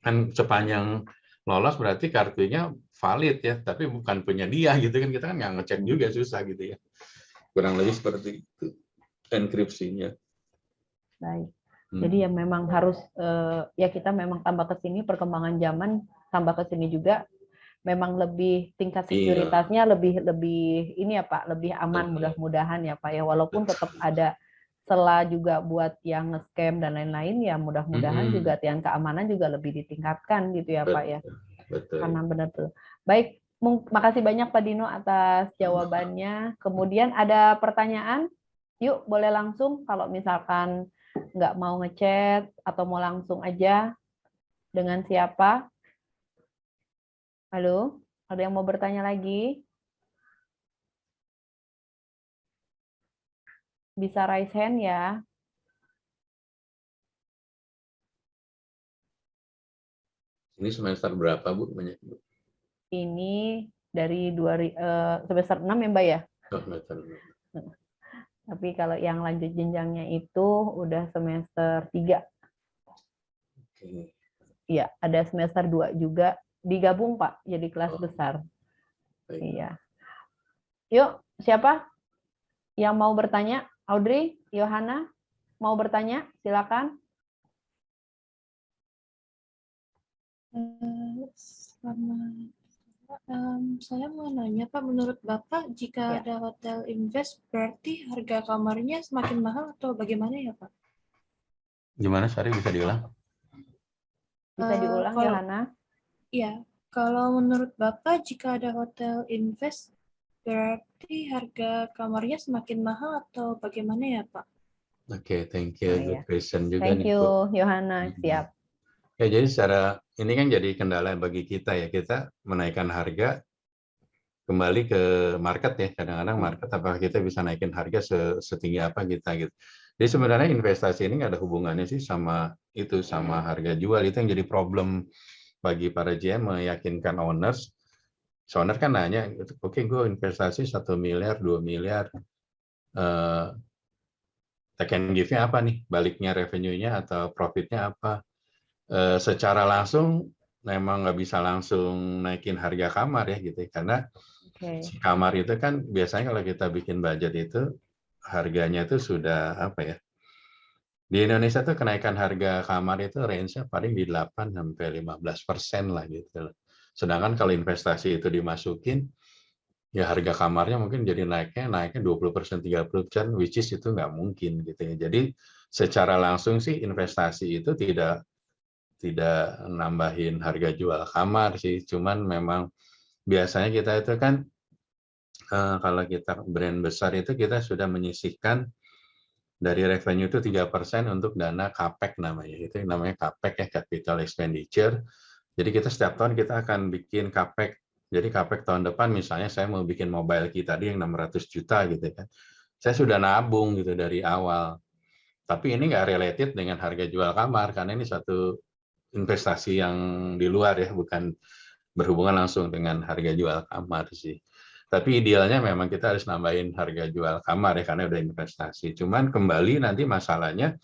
Kan sepanjang lolos berarti kartunya valid ya, tapi bukan punya dia gitu kan, kita kan nggak ngecek juga susah gitu ya. Kurang lebih seperti itu enkripsinya. Baik. Jadi ya memang harus ya kita memang tambah ke sini perkembangan zaman tambah ke sini juga memang lebih tingkat sekuritasnya lebih ini ya Pak, lebih aman mudah-mudahan ya Pak ya walaupun tetap ada celah juga buat yang nge-scam dan lain-lain ya mudah-mudahan juga yang keamanan juga lebih ditingkatkan gitu ya Pak ya. Betul. Karena benar tuh. Baik, makasih banyak Pak Dino atas jawabannya. Kemudian ada pertanyaan? Yuk, boleh langsung kalau misalkan nggak mau ngechat atau mau langsung aja dengan siapa? Halo, ada yang mau bertanya lagi? Bisa raise hand ya. Ini semester berapa Bu? Banyak Bu. Ini dari semester 6 ya Mbak ya? Oh, semester 6. Tapi kalau yang lanjut jenjangnya itu udah semester 3. Iya, ada semester 2 juga digabung Pak, jadi kelas besar. Baik. Iya. Yuk, siapa yang mau bertanya? Audrey, Yohana, mau bertanya? Silakan. Saya mau nanya Pak, menurut Bapak jika ada hotel invest berarti harga kamarnya semakin mahal atau bagaimana ya Pak? Gimana, Sari, bisa diulang? Bisa diulang, Yohana? Iya, kalau menurut Bapak jika ada hotel invest berarti harga kamarnya semakin mahal atau bagaimana ya Pak? Oke, thank you. Good question juga thank nih, you, Bu. Yohana. Siap. Ya, jadi ini kan jadi kendala bagi kita ya. Kita menaikkan harga kembali ke market ya. Kadang-kadang market apakah kita bisa naikin harga setinggi apa kita gitu. Jadi sebenarnya investasi ini nggak ada hubungannya sih sama harga jual. Itu yang jadi problem bagi para GM meyakinkan owners. Owner kan nanya, oke, gue investasi 1 miliar, 2 miliar. take and give-nya apa nih, baliknya revenue-nya atau profit-nya apa. Secara langsung memang nggak bisa langsung naikin harga kamar ya gitu, karena si kamar itu kan biasanya kalau kita bikin budget itu harganya itu sudah apa ya, di Indonesia tuh kenaikan harga kamar itu range-nya paling di 8 sampai 15% lah gitu. Sedangkan kalau investasi itu dimasukin, ya harga kamarnya mungkin jadi naiknya 20%, 30%, which is itu nggak mungkin gitu ya. Jadi secara langsung sih investasi itu tidak nambahin harga jual kamar sih, cuman memang biasanya kita itu kan kalau kita brand besar itu kita sudah menyisihkan dari revenue itu 3% untuk dana CAPEX namanya. Itu yang namanya CAPEX ya, capital expenditure. Jadi kita setiap tahun kita akan bikin CAPEX. Jadi CAPEX tahun depan misalnya saya mau bikin mobile key tadi yang 600 juta gitu kan. Saya sudah nabung gitu dari awal. Tapi ini nggak related dengan harga jual kamar karena ini satu investasi yang di luar ya, bukan berhubungan langsung dengan harga jual kamar sih. Tapi idealnya memang kita harus nambahin harga jual kamar ya, karena udah investasi. Cuman kembali nanti masalahnya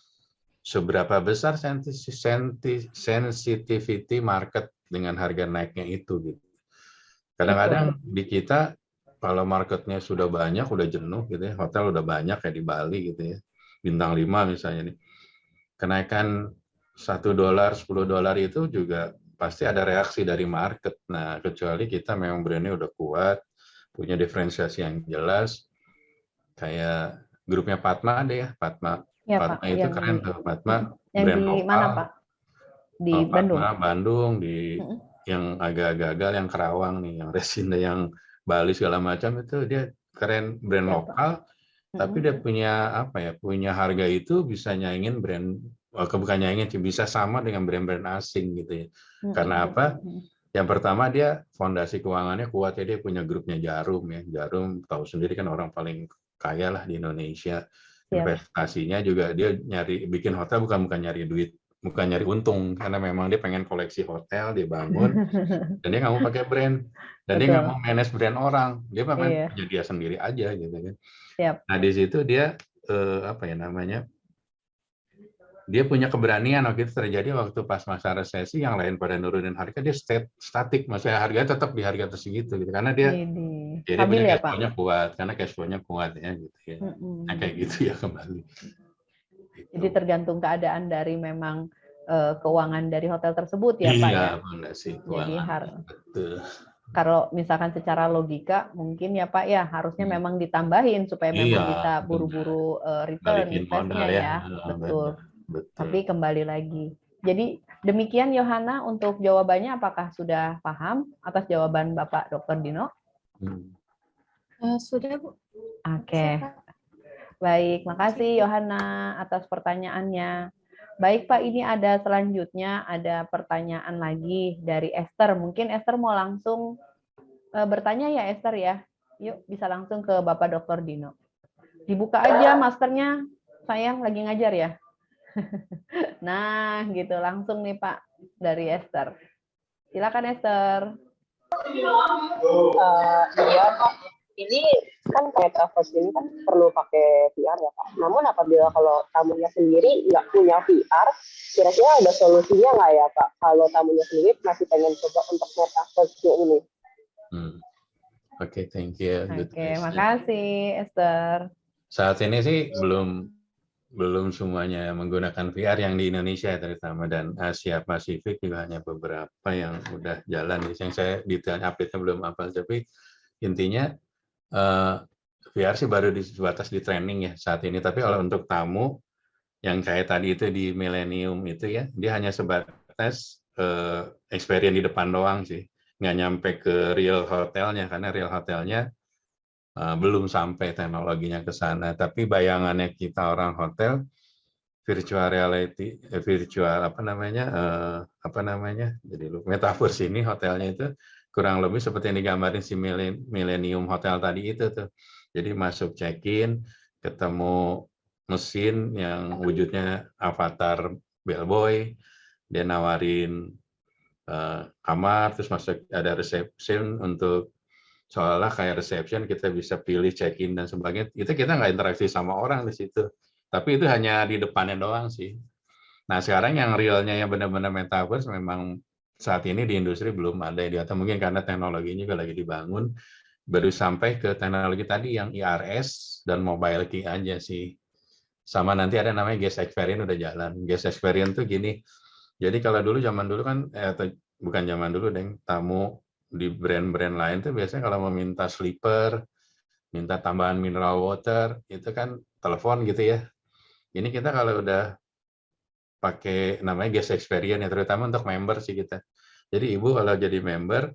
seberapa besar sensitivity market dengan harga naiknya itu gitu. Kadang-kadang di kita kalau marketnya sudah banyak, udah jenuh gitu ya, hotel udah banyak kayak di Bali gitu ya, bintang 5 misalnya nih, kenaikan $1, $10 itu juga pasti ada reaksi dari market. Nah, kecuali kita memang brandnya udah kuat, punya diferensiasi yang jelas, kayak grupnya Padma deh ya, Padma. Ya, Padma Pak, itu yang keren tuh, Padma yang brand di lokal. mana, Pak? Di Bandung. Padma Bandung, di yang agak gagal, yang Kerawang nih, yang Resinde, yang Bali segala macam itu dia keren, brand lokal. Tapi dia punya apa ya? Punya harga itu bisa nyaingin brand, bukan nyaingin, bisa sama dengan brand-brand asing gitu ya. Karena apa? Yang pertama dia fondasi keuangannya kuat ya, dia punya grupnya Jarum ya. Jarum tahu sendiri kan orang paling kaya lah di Indonesia. Investasinya juga dia bikin hotel bukan nyari duit, bukan nyari untung, karena memang dia pengen koleksi hotel, dia bangun, dan dia nggak mau pakai brand, dan dia nggak mau manage brand orang, dia punya dia sendiri aja gitu kan. Nah di situ dia apa ya namanya? Dia punya keberanian waktu itu terjadi waktu pas masa resesi, yang lain pada nurunin harga, dia statik, maksudnya harganya tetap di harga segitu gitu, karena dia jadi punya cash flow-nya kuat, karena cash flow-nya kuat ya gitu ya. Nah kayak gitu ya kembali. Jadi tergantung keadaan dari memang keuangan dari hotel tersebut ya Pak ya. Iya, fondasi keuangan. Betul. Kalau misalkan secara logika mungkin ya Pak ya harusnya memang ditambahin supaya memang bisa buru-buru return investnya ya. Betul. Tapi kembali lagi. Jadi demikian Yohana untuk jawabannya, apakah sudah paham atas jawaban Bapak Dr. Dino? Sudah Bu. Oke. Baik, makasih Yohana atas pertanyaannya. Baik Pak, ini ada selanjutnya ada pertanyaan lagi dari Esther. Mungkin Esther mau langsung bertanya ya Esther ya. Yuk bisa langsung ke Bapak Dr. Dino. Dibuka aja masternya, sayang lagi ngajar ya. Nah, gitu langsung nih Pak dari Esther. Silakan Esther. Iya Pak, ini kan metaverse ini kan perlu pakai VR ya Pak. Namun apabila kalau tamunya sendiri nggak punya VR, kira-kira ada solusinya nggak ya Pak? Kalau tamunya sendiri masih pengen coba untuk metaverse ini. Oke, thank you. Oke, makasih Esther. Saat ini sih belum semuanya menggunakan VR yang di Indonesia terutama, dan Asia Pasifik juga hanya beberapa yang udah jalan. Yang saya detail update-nya belum apa, tapi intinya VR sih baru sebatas di training ya saat ini. Tapi kalau untuk tamu yang kayak tadi itu di Millennium itu ya, dia hanya sebatas experience di depan doang sih, nggak nyampe ke real hotelnya, karena real hotelnya belum sampai teknologinya ke sana. Tapi bayangannya kita orang hotel, virtual reality, virtual jadi metaverse ini hotelnya itu kurang lebih seperti yang digambarin si Millennium Hotel tadi itu tuh. Jadi masuk check-in, ketemu mesin yang wujudnya avatar bellboy, dia nawarin kamar, terus masuk ada reception untuk seolah kayak reception kita bisa pilih check-in dan sebagainya. Itu kita nggak interaksi sama orang di situ. Tapi itu hanya di depannya doang sih. Nah, sekarang yang realnya yang benar-benar metaverse memang saat ini di industri belum ada ya, atau mungkin karena teknologinya juga lagi dibangun, baru sampai ke teknologi tadi yang IRS dan mobile key aja sih. Sama nanti ada namanya guest experience udah jalan. Guest experience tuh gini, jadi kalau zaman dulu kan, bukan zaman dulu, Deng, tamu di brand-brand lain tuh biasanya kalau meminta slipper, minta tambahan mineral water, itu kan telepon gitu ya. Ini kita kalau udah pakai namanya guest experience ya, terutama untuk member sih kita. Jadi ibu kalau jadi member,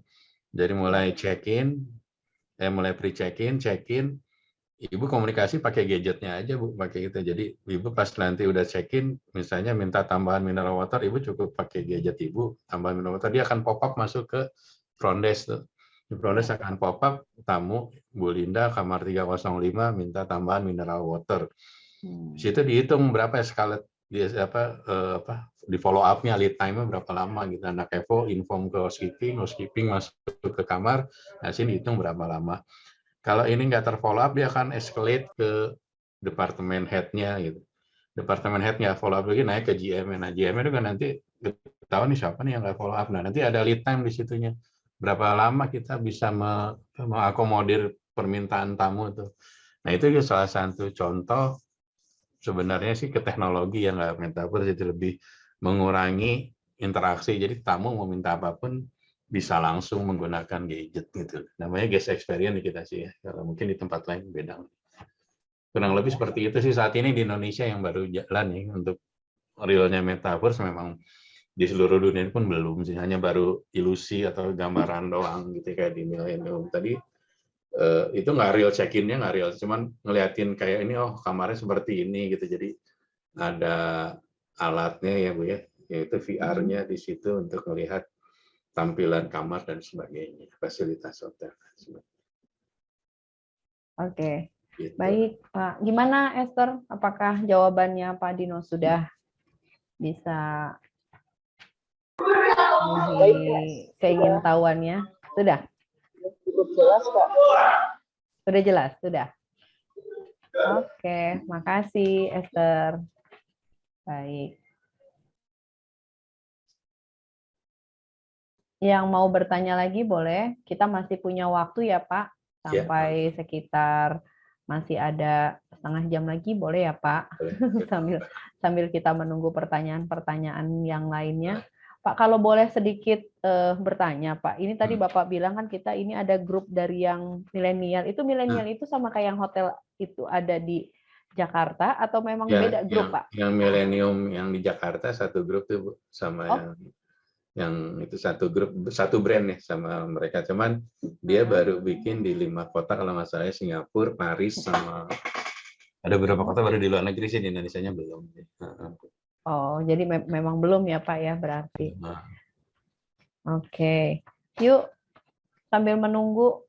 jadi mulai check-in, mulai pre-check-in, check-in, ibu komunikasi pakai gadgetnya aja Bu, pakai itu. Jadi ibu pas nanti udah check-in, misalnya minta tambahan mineral water, ibu cukup pakai gadget ibu, tambahan mineral water, dia akan pop-up masuk ke front desk tuh. Di front desk akan pop-up, tamu Bu Linda kamar 305 minta tambahan mineral water. Di situ dihitung berapa skala dia di follow up-nya, lead time-nya berapa lama gitu. Anak Evo inform ke housekeeping masuk ke kamar, nah sini dihitung berapa lama. Kalau ini nggak terfollow up, dia akan escalate ke departemen head-nya gitu. Departemen head-nya follow up lagi naik ke GM. Nah, GM-nya juga nanti tahu nih siapa nih yang nggak follow up. Nah, nanti ada lead time di situnya. Berapa lama kita bisa mengakomodir permintaan tamu tuh. Nah, itu salah satu contoh sebenarnya sih ke teknologi yang nggak metaverse, itu lebih mengurangi interaksi. Jadi tamu mau minta apapun bisa langsung menggunakan gadget gitu. Namanya guest experience di kita sih ya. Kalau mungkin di tempat lain beda. Kurang lebih seperti itu sih saat ini di Indonesia yang baru jalan ya untuk realnya metaverse. Memang di seluruh dunia pun belum sih, hanya baru ilusi atau gambaran doang gitu kayak di Millennium tadi. Itu nggak real check-in-nya, nggak real, cuman ngeliatin kayak ini, oh kamarnya seperti ini gitu. Jadi ada alatnya ya Bu ya, yaitu VR-nya di situ untuk melihat tampilan kamar dan sebagainya, fasilitas hotel. Oke, Gitu. baik Pak. Gimana Esther? Apakah jawabannya Pak Dino sudah bisa memenuhi keingintahuannya? Sudah? Cukup jelas Kak. Sudah jelas? Sudah. Oke, makasih Esther. Baik. Yang mau bertanya lagi boleh, kita masih punya waktu ya Pak, sampai sekitar masih ada setengah jam lagi, boleh ya Pak? sambil kita menunggu pertanyaan-pertanyaan yang lainnya. Pak, kalau boleh sedikit bertanya Pak, ini tadi Bapak bilang kan kita ini ada grup dari yang milenial, itu milenial itu sama kayak yang hotel itu ada di Jakarta atau memang beda grup Pak? Yang milenium yang di Jakarta satu grup tuh Bu, sama yang itu satu grup, satu brand ya sama mereka, cuman dia baru bikin di 5 kota kalau nggak salah, Singapura, Paris, sama ada beberapa kota baru di luar negeri sih, di Indonesia-nya belum. Oh, jadi memang belum ya Pak ya berarti. Oke, yuk sambil menunggu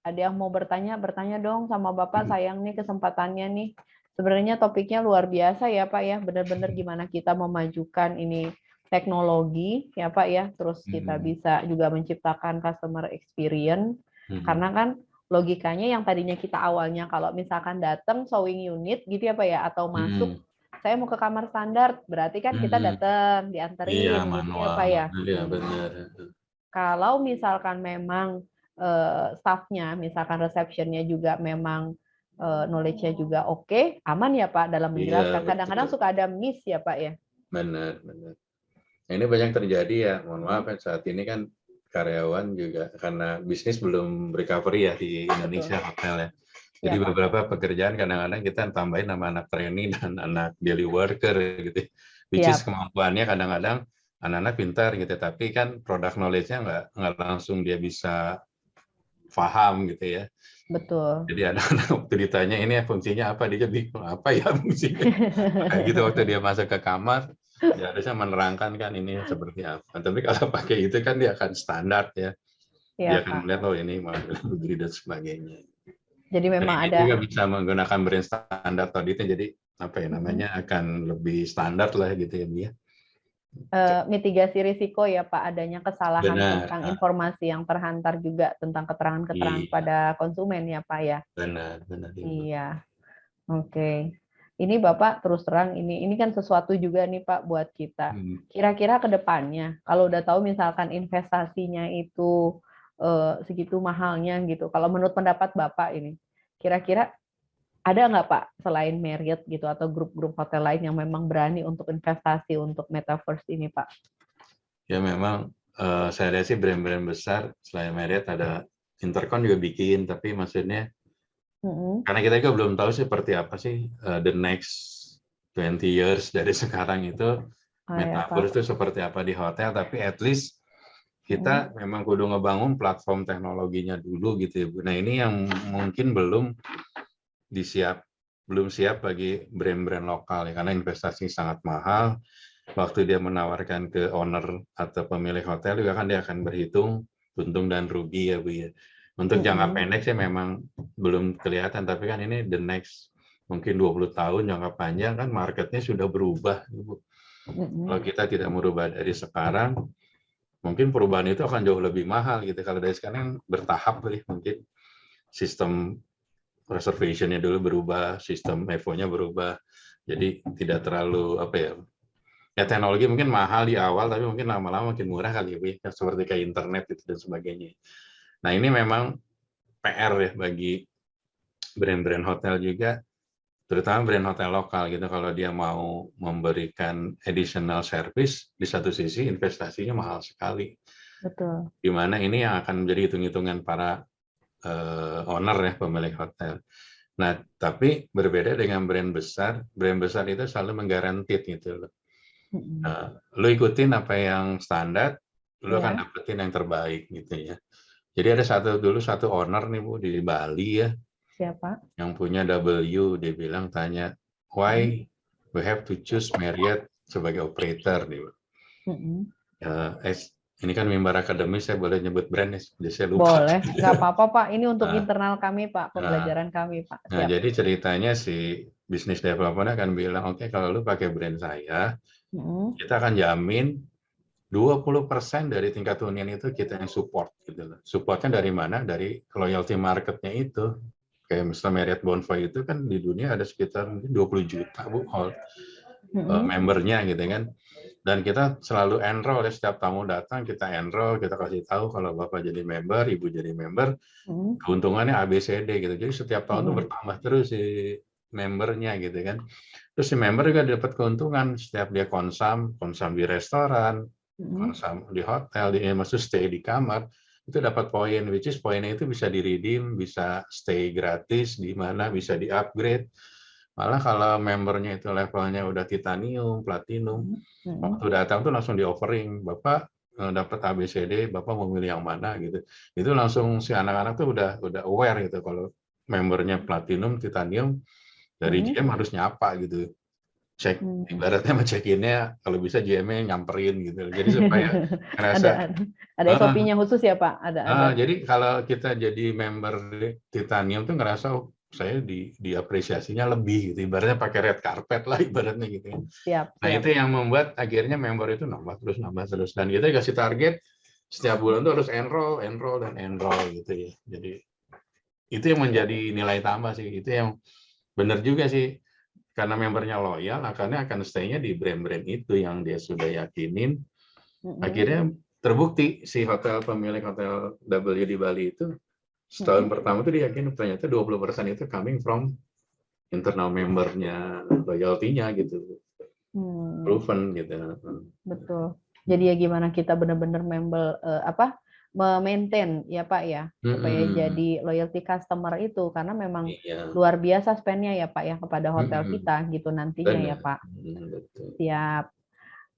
ada yang mau bertanya dong sama Bapak. Sayang nih kesempatannya nih. Sebenarnya topiknya luar biasa ya Pak ya, benar-benar gimana kita memajukan ini teknologi ya Pak ya, terus kita bisa juga menciptakan customer experience, karena kan logikanya yang tadinya kita awalnya kalau misalkan datang showing unit gitu ya Pak ya, atau masuk saya mau ke kamar standar, berarti kan kita datang dianterin gitu ya Pak ya. Iya benar. Kalau misalkan memang staffnya, misalkan receptionnya juga memang knowledge-nya juga oke, aman ya Pak dalam menjelaskan. Kadang-kadang suka ada miss ya Pak ya. Benar. Nah, ini banyak terjadi ya, mohon maaf kan saat ini kan karyawan juga karena bisnis belum recovery ya di Indonesia hotel ya. Jadi beberapa pekerjaan kadang-kadang kita tambahin nama anak trainee dan anak daily worker gitu. Which is kemampuannya kadang-kadang anak-anak pintar gitu, tapi kan product knowledge-nya nggak langsung dia bisa paham gitu ya. Betul. Jadi anak-anak waktu ditanya ini fungsinya apa, dia bingung apa ya fungsinya. Kayak gitu waktu dia masuk ke kamar, dia harusnya menerangkan kan ini seperti apa. Tapi kalau pakai itu kan dia akan standar ya. Dia akan melihat oh ini mau begini dan sebagainya. Jadi memang ini ada juga bisa menggunakan brand standar auditnya, jadi apa ya namanya akan lebih standar lah gitu ya dia. mitigasi risiko ya Pak, adanya kesalahan Benar, tentang informasi yang terhantar juga tentang keterangan-keterangan iya, pada konsumen ya Pak ya. benar Ibu. Iya, oke. Ini Bapak terus terang ini kan sesuatu juga nih Pak buat kita. Kira-kira ke depannya, kalau udah tahu misalkan investasinya itu segitu mahalnya gitu, kalau menurut pendapat Bapak ini, kira-kira ada nggak Pak selain Marriott gitu atau grup-grup hotel lain yang memang berani untuk investasi untuk metaverse ini Pak? Ya memang saya lihat sih brand-brand besar selain Marriott ada Intercon juga bikin, tapi maksudnya karena kita juga belum tahu seperti apa sih the next 20 years dari sekarang itu metaverse itu seperti apa di hotel, tapi at least kita memang kudu ngebangun platform teknologinya dulu gitu ya Bu. Nah ini yang mungkin belum siap bagi brand-brand lokal ya, karena investasi sangat mahal. Waktu dia menawarkan ke owner atau pemilik hotel juga kan dia akan berhitung untung dan rugi ya Bu ya. Untuk jangka pendek sih memang belum kelihatan, tapi kan ini the next mungkin 20 tahun jangka panjang kan marketnya sudah berubah Bu. Kalau kita tidak merubah dari sekarang, mungkin perubahan itu akan jauh lebih mahal gitu. Kalau dari sekarang bertahap mungkin sistem reservation-nya dulu berubah, sistem EVO-nya berubah. Jadi tidak terlalu ya teknologi mungkin mahal di awal, tapi mungkin lama-lama makin murah kali ya, seperti kayak internet itu dan sebagainya. Nah ini memang PR ya bagi brand-brand hotel juga, terutama brand hotel lokal gitu. Kalau dia mau memberikan additional service, di satu sisi investasinya mahal sekali. Betul. Di mana ini yang akan menjadi hitung-hitungan para owner ya, pemilik hotel. Nah, tapi berbeda dengan brand besar itu selalu menggaranti gitu loh. Nah, lu ikutin apa yang standar, lu akan dapetin yang terbaik gitu ya. Jadi ada satu owner nih Bu di Bali ya. Siapa? Yang punya W, dia bilang tanya, why we have to choose Marriott sebagai operator nih Bu. Ini kan mimbar akademis, saya boleh nyebut brand ya, jadi saya lupa. Boleh, nggak apa-apa Pak. Ini untuk internal kami Pak, pembelajaran kami Pak. Nah, jadi ceritanya si bisnis developer akan bilang, oke, kalau lu pakai brand saya, kita akan jamin 20% dari tingkat hunian itu kita yang support gitu loh. Supportnya dari mana? Dari loyalty marketnya itu. Kayak misalnya Marriott Bonvoy itu kan di dunia ada sekitar 20 juta Bu membernya gitu kan. Dan kita selalu enroll ya, setiap tamu datang kita enroll, kita kasih tahu kalau Bapak jadi member, Ibu jadi member, keuntungannya ABCD gitu. Jadi setiap tahun itu bertambah terus si membernya gitu kan. Terus si member juga dapat keuntungan setiap dia konsum di restoran, konsum di hotel, maksud stay di kamar, itu dapat poin, which is poinnya itu bisa di-redeem, bisa stay gratis, di mana bisa di-upgrade. Malah kalau membernya itu levelnya udah titanium, platinum, waktu datang tuh langsung di-offering, Bapak dapat ABCD, Bapak mau milih yang mana gitu. Itu langsung si anak-anak tuh udah aware gitu kalau membernya platinum, titanium, dari GM harus nyapa gitu. Cek ibaratnya mau check-in-nya kalau bisa GM-nya nyamperin gitu. Jadi supaya ngerasa ada SOP-nya khusus ya Pak? Ada. Jadi kalau kita jadi member titanium tuh ngerasa saya diapresiasinya lebih gitu. Ibaratnya pakai red carpet lah ibaratnya gitu. Siap. Nah, itu yang membuat akhirnya member itu nambah terus dan kita kasih target setiap bulan tuh harus enroll gitu ya. Jadi itu yang menjadi nilai tambah sih. Itu yang benar juga sih. Karena membernya loyal, akhirnya akan stay-nya di brand-brand itu yang dia sudah yakinin. Akhirnya terbukti si pemilik hotel W di Bali itu setahun pertama itu diyakini ternyata 20% itu coming from internal membernya, loyalty-nya gitu. Proven gitu. Betul. Jadi ya gimana kita benar-benar maintain ya Pak ya, supaya jadi loyalty customer itu, karena memang luar biasa spend-nya ya Pak ya kepada hotel kita gitu nantinya ya Pak. Siap.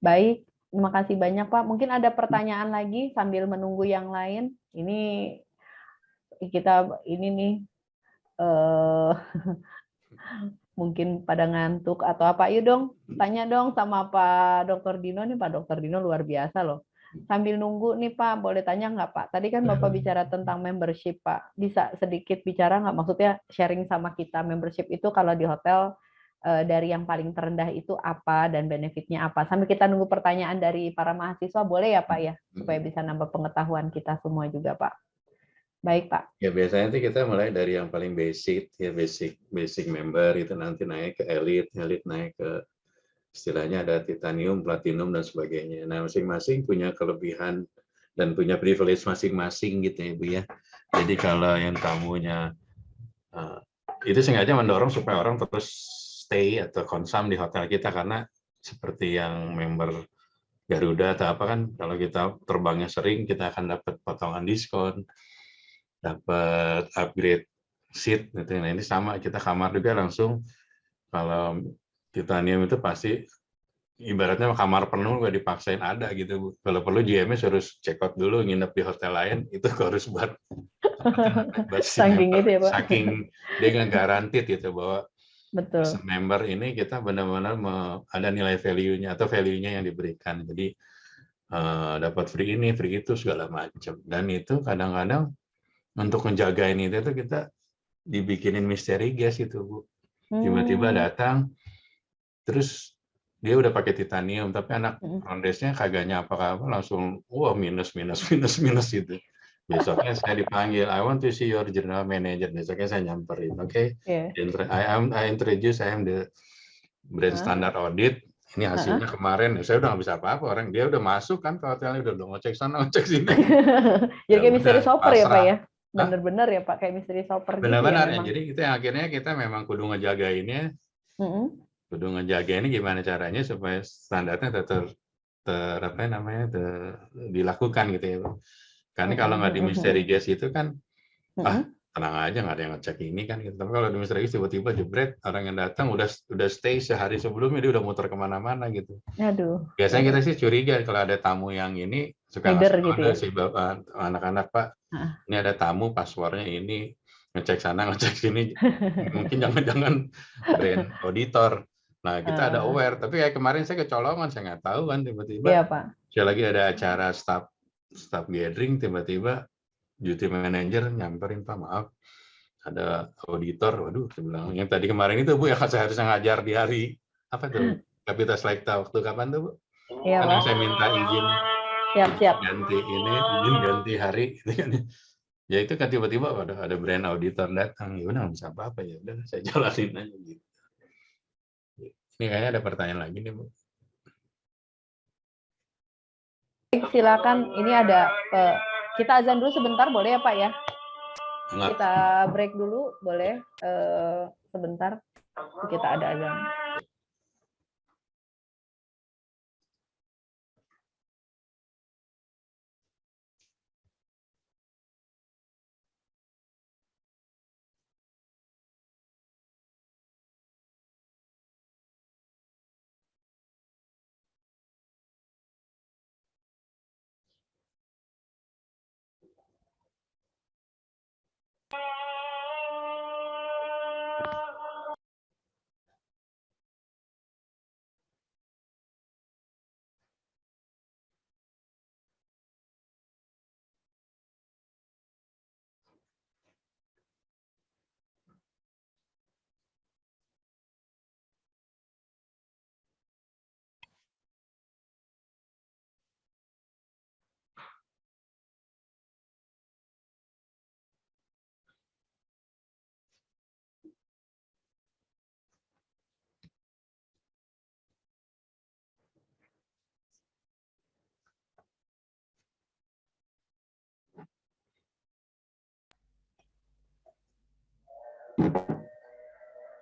Baik, terima kasih banyak Pak. Mungkin ada pertanyaan lagi sambil menunggu yang lain. Ini nih mungkin pada ngantuk atau apa. Yuk dong, tanya dong sama Pak Dr. Dino nih. Pak Dr. Dino luar biasa loh. Sambil nunggu nih Pak, boleh tanya nggak Pak? Tadi kan Bapak bicara tentang membership Pak. Bisa sedikit bicara nggak? Maksudnya sharing sama kita, membership itu kalau di hotel dari yang paling terendah itu apa dan benefitnya apa. Sambil kita nunggu pertanyaan dari para mahasiswa, boleh ya Pak ya, supaya bisa nambah pengetahuan kita semua juga Pak. Baik Pak. Ya biasanya nanti kita mulai dari yang paling basic ya, basic member itu nanti naik ke elite naik ke istilahnya ada titanium, platinum dan sebagainya. Nah masing-masing punya kelebihan dan punya privilege masing-masing gitu ya Bu ya. Jadi kalau yang tamunya itu sengaja mendorong supaya orang terus stay atau konsum di hotel kita, karena seperti yang member Garuda atau apa kan, kalau kita terbangnya sering kita akan dapat potongan diskon, dapat upgrade seat gitu. Nah ini sama, kita kamar juga langsung, kalau titanium itu pasti ibaratnya kamar penuh nggak dipaksain ada gitu Bu. Kalau perlu GM-nya harus check out dulu, nginep di hotel lain, itu harus buat Saking itu ya Pak. saking dia nggak garanti gitu bahwa Betul. member ini kita benar-benar ada nilai value-nya atau value-nya yang diberikan. Jadi dapat free ini, free itu segala macam. Dan itu kadang-kadang untuk menjagain itu tuh kita dibikinin misteri gas itu Bu. Tiba-tiba datang, terus dia udah pakai titanium, tapi anak front-desk-nya kagak nyapa apa, langsung wah minus gitu. Besoknya saya dipanggil, I want to see your general manager. Besoknya saya nyamperin, oke. I introduce, I am the brand standard audit. Ini hasilnya kemarin, saya udah nggak bisa apa-apa, orang dia udah masuk kan ke hotelnya, udah ngecek sana, ngecek sini. Ya kayak misteri shopper ya Pak ya? Hah? Bener-bener ya Pak, kayak misteri shopper gitu Benar-benar ya ya, memang. jadi kita akhirnya kita memang kudu ngejagainnya, kudu ngejagainnya gimana caranya supaya standarnya tetap dilakukan gitu ya. Karena kalau nggak di misteri gas itu kan, tenang aja nggak ada yang ngecek ini kan. Gitu. Tapi kalau di misteri gas tiba-tiba jebret, orang yang datang udah stay sehari sebelumnya, dia udah muter kemana-mana gitu. Aduh. Biasanya kita sih curiga kalau ada tamu yang ini suka Leader ngasih gitu kode ya? si anak-anak Pak, ini ada tamu passwordnya ini, ngecek sana ngecek sini, mungkin jangan-jangan brand auditor. Nah kita ada aware, tapi kayak kemarin saya kecolongan, saya nggak tahu kan, tiba-tiba Iya Pak. saya lagi ada acara staff gathering, tiba-tiba duty manager nyamperin, Pak maaf ada auditor. Waduh, saya bilang yang tadi kemarin itu Bu, yang saya harusnya ngajar di hari apa tuh Kapita Selekta waktu kapan tuh Bu? Iya Karena Pak. saya minta izin Siap-siap. ganti hari gitu kan. Ya itu kan tiba-tiba ada brand auditor datang, ya udah nggak bisa apa-apa, ya udah saya jelasin aja gitu. Ini kayaknya ada pertanyaan lagi nih Bu. Silakan, ini ada kita azan dulu sebentar boleh ya Pak ya? Enggak. Kita break dulu boleh sebentar, kita ada azan.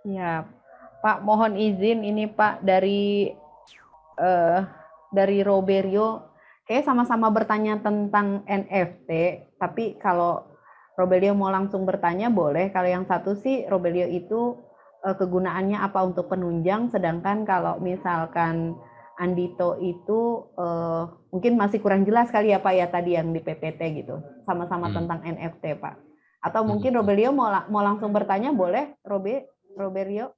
Ya, Pak, mohon izin ini Pak dari Roberio, kayak sama-sama bertanya tentang NFT, tapi kalau Roberio mau langsung bertanya boleh. Kalau yang satu sih Roberio itu kegunaannya apa untuk penunjang, sedangkan kalau misalkan Andito itu mungkin masih kurang jelas kali ya Pak ya tadi yang di PPT gitu, sama-sama tentang NFT Pak. Atau mungkin Roberio mau langsung bertanya boleh, Roberio,